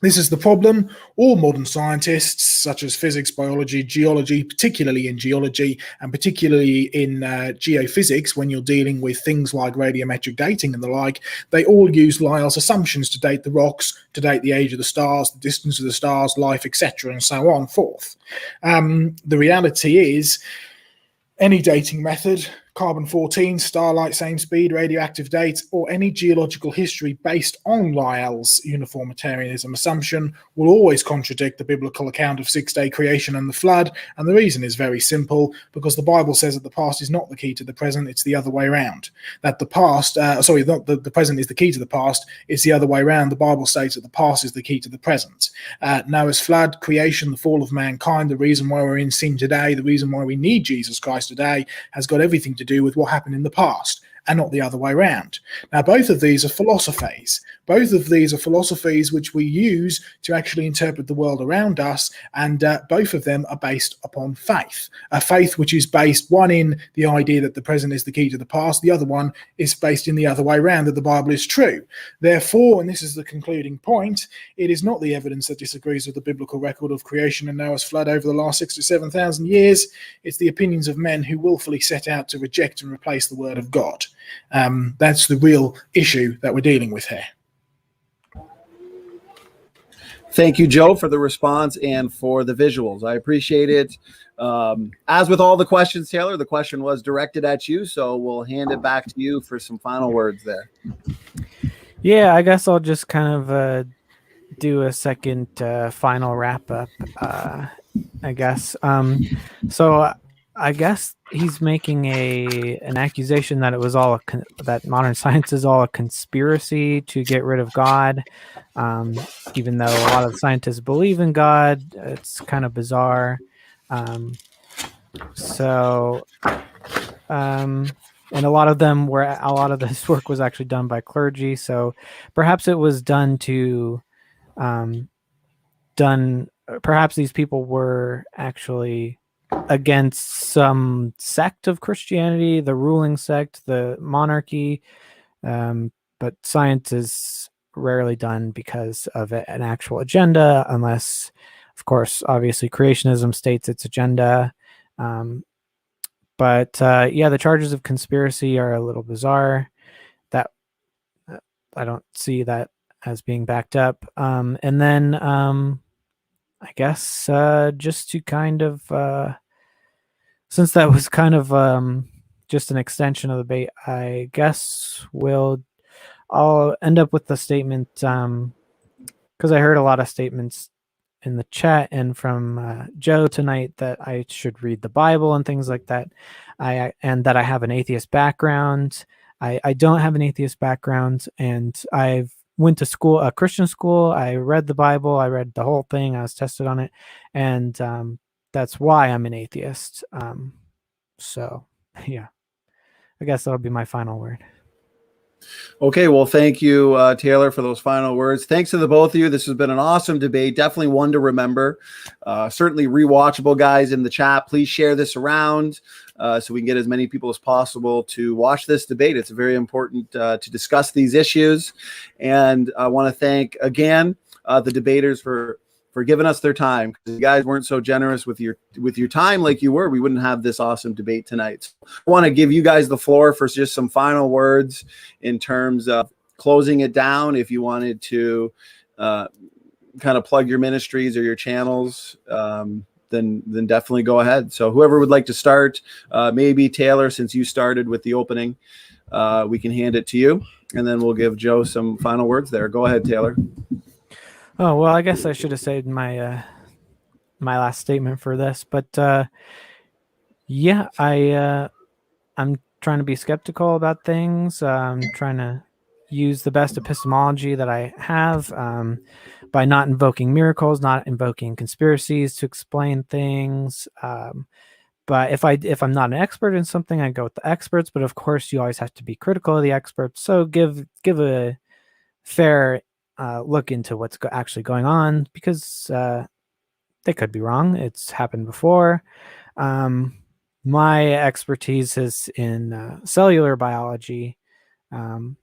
Speaker 2: This is the problem. All modern scientists, such as physics, biology, geology, particularly in geology, and particularly in geophysics, when you're dealing with things like radiometric dating and the like, they all use Lyell's assumptions to date the rocks, to date the age of the stars, the distance of the stars, life, etc., and so on forth. The reality is, any dating method, carbon-14, starlight, same speed, radioactive dates, or any geological history based on Lyell's uniformitarianism assumption will always contradict the biblical account of six-day creation and the flood. And the reason is very simple, because the Bible says that the past is not the key to the present, it's the other way around. That the past, not the present is the key to the past, it's the other way around. The Bible states that the past is the key to the present. Noah's flood, creation, the fall of mankind, the reason why we're in sin today, the reason why we need Jesus Christ today, has got everything to do with what happened in the past, and not the other way around. Now, both of these are philosophies. Both of these are philosophies which we use to actually interpret the world around us, and both of them are based upon faith. A faith which is based, one, in the idea that the present is the key to the past, the other one is based in the other way around, that the Bible is true. Therefore, and this is the concluding point, it is not the evidence that disagrees with the biblical record of creation and Noah's flood over the last 6,000 to 7,000 years, it's the opinions of men who willfully set out to reject and replace the word of God. That's the real issue that we're dealing with here.
Speaker 1: Thank you, Joe, for the response and for the visuals. I appreciate it. As with all the questions, Taylor, the question was directed at you, so we'll hand it back to you for some final words there.
Speaker 3: Yeah, I guess I'll just kind of do a second final wrap up, I guess. So I guess he's making an accusation that it was all that modern science is all a conspiracy to get rid of God, even though a lot of scientists believe in God. It's kind of bizarre. And a lot of this work was actually done by clergy. So perhaps it was perhaps these people were actually against some sect of Christianity, the ruling sect, the monarchy, but science is rarely done because of an actual agenda, unless, of course, obviously creationism states its agenda. But the charges of conspiracy are a little bizarre. That I don't see that as being backed up. And then I guess just to kind of since that was kind of just an extension of the debate, I guess I'll end up with the statement, because I heard a lot of statements in the chat and from Joe tonight that I should read the Bible and things like that. And that I have an atheist background. I don't have an atheist background, and I've went to school, a Christian school. I read the Bible. I read the whole thing. I was tested on it, and that's why I'm an atheist. So, yeah, I guess that'll be my final word.
Speaker 1: Okay, well, thank you, Taylor, for those final words. Thanks to the both of you. This has been an awesome debate. Definitely one to remember. Certainly rewatchable, guys, in the chat. Please share this around so we can get as many people as possible to watch this debate. It's very important to discuss these issues. And I want to thank, again, the debaters for giving us their time. Because you guys weren't so generous with your time like you were, we wouldn't have this awesome debate tonight. So I want to give you guys the floor for just some final words in terms of closing it down. If you wanted to kind of plug your ministries or your channels, then definitely go ahead. So whoever would like to start, maybe Taylor, since you started with the opening, we can hand it to you, and then we'll give Joe some final words there. Go ahead, Taylor.
Speaker 3: Oh, well, I guess I should have saved my my last statement for this, but yeah, I'm trying to be skeptical about things. I'm trying to use the best epistemology that I have by not invoking miracles, not invoking conspiracies to explain things. But if I'm not an expert in something, I go with the experts. But of course, you always have to be critical of the experts. So give a fair look into what's actually going on, because they could be wrong. It's happened before. My expertise is in cellular biology, but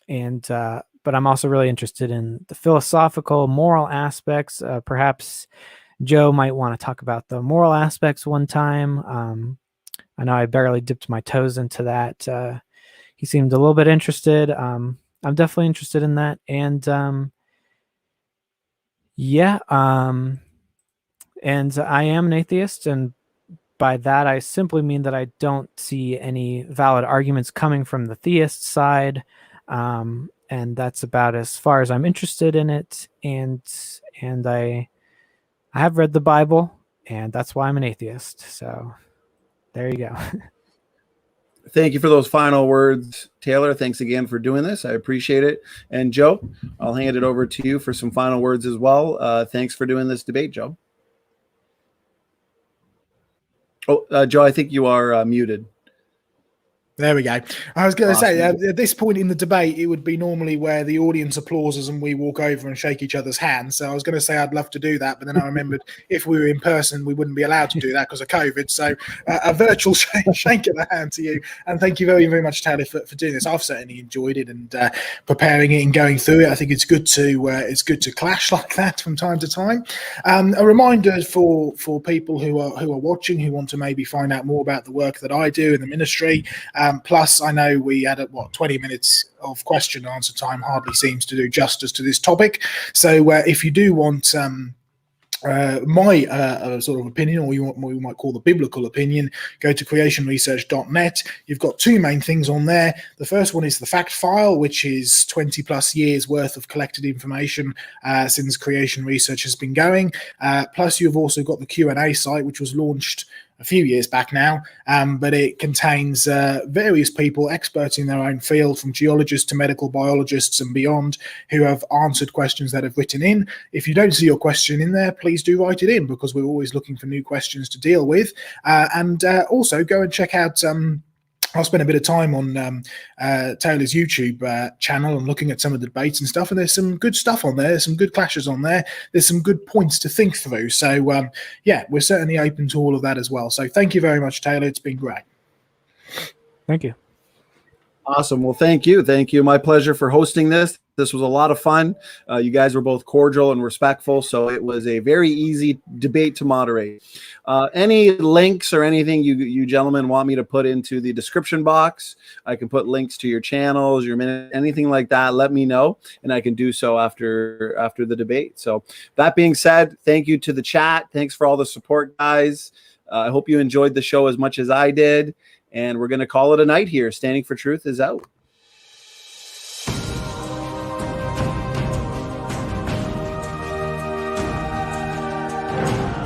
Speaker 3: I'm also really interested in the philosophical, moral aspects. Perhaps Joe might want to talk about the moral aspects one time. I know I barely dipped my toes into that. He seemed a little bit interested. I'm definitely interested in that. And and I am an atheist, and by that I simply mean that I don't see any valid arguments coming from the theist side, and that's about as far as I'm interested in it. And I have read the Bible, and that's why I'm an atheist. So there you go.
Speaker 1: Thank you for those final words, Taylor. Thanks again for doing this. I appreciate it. And Joe, I'll hand it over to you for some final words as well. Thanks for doing this debate, Joe. Oh, Joe, I think you are muted.
Speaker 2: There we go. I was going to say,
Speaker 1: Awesome.
Speaker 2: at this point in the debate, it would be normally where the audience applauses and we walk over and shake each other's hands. So I was going to say I'd love to do that, but then I remembered if we were in person, we wouldn't be allowed to do that because of COVID. So a virtual shake of the hand to you. And thank you very, very much, Taylor, for doing this. I've certainly enjoyed it and preparing it and going through it. I think it's good to clash like that from time to time. A reminder for people who are watching, who want to maybe find out more about the work that I do in the ministry. Plus, I know we had 20 minutes of question and answer time. Hardly seems to do justice to this topic. So if you do want my sort of opinion, or what we might call the biblical opinion, go to creationresearch.net. You've got two main things on there. The first one is the fact file, which is 20 plus years worth of collected information since creation research has been going. Plus, you've also got the Q&A site, which was launched a few years back now, but it contains various people, experts in their own field, from geologists to medical biologists and beyond, who have answered questions that have written in. If you don't see your question in there, please do write it in, because we're always looking for new questions to deal with. And also go and check out I'll spend a bit of time on Taylor's YouTube channel and looking at some of the debates and stuff, and there's some good stuff on there. There's some good clashes on there. There's some good points to think through. So, yeah, we're certainly open to all of that as well. So thank you very much, Taylor. It's been great.
Speaker 3: Thank you.
Speaker 1: Awesome. Well, thank you. Thank you. My pleasure for hosting this. This was a lot of fun. You guys were both cordial and respectful, so it was a very easy debate to moderate. Any links or anything you gentlemen want me to put into the description box? I can put links to your channels, your minute, anything like that. Let me know, and I can do so after the debate. So that being said, thank you to the chat. Thanks for all the support, guys. I hope you enjoyed the show as much as I did. And we're going to call it a night here. Standing for Truth is out.
Speaker 3: you.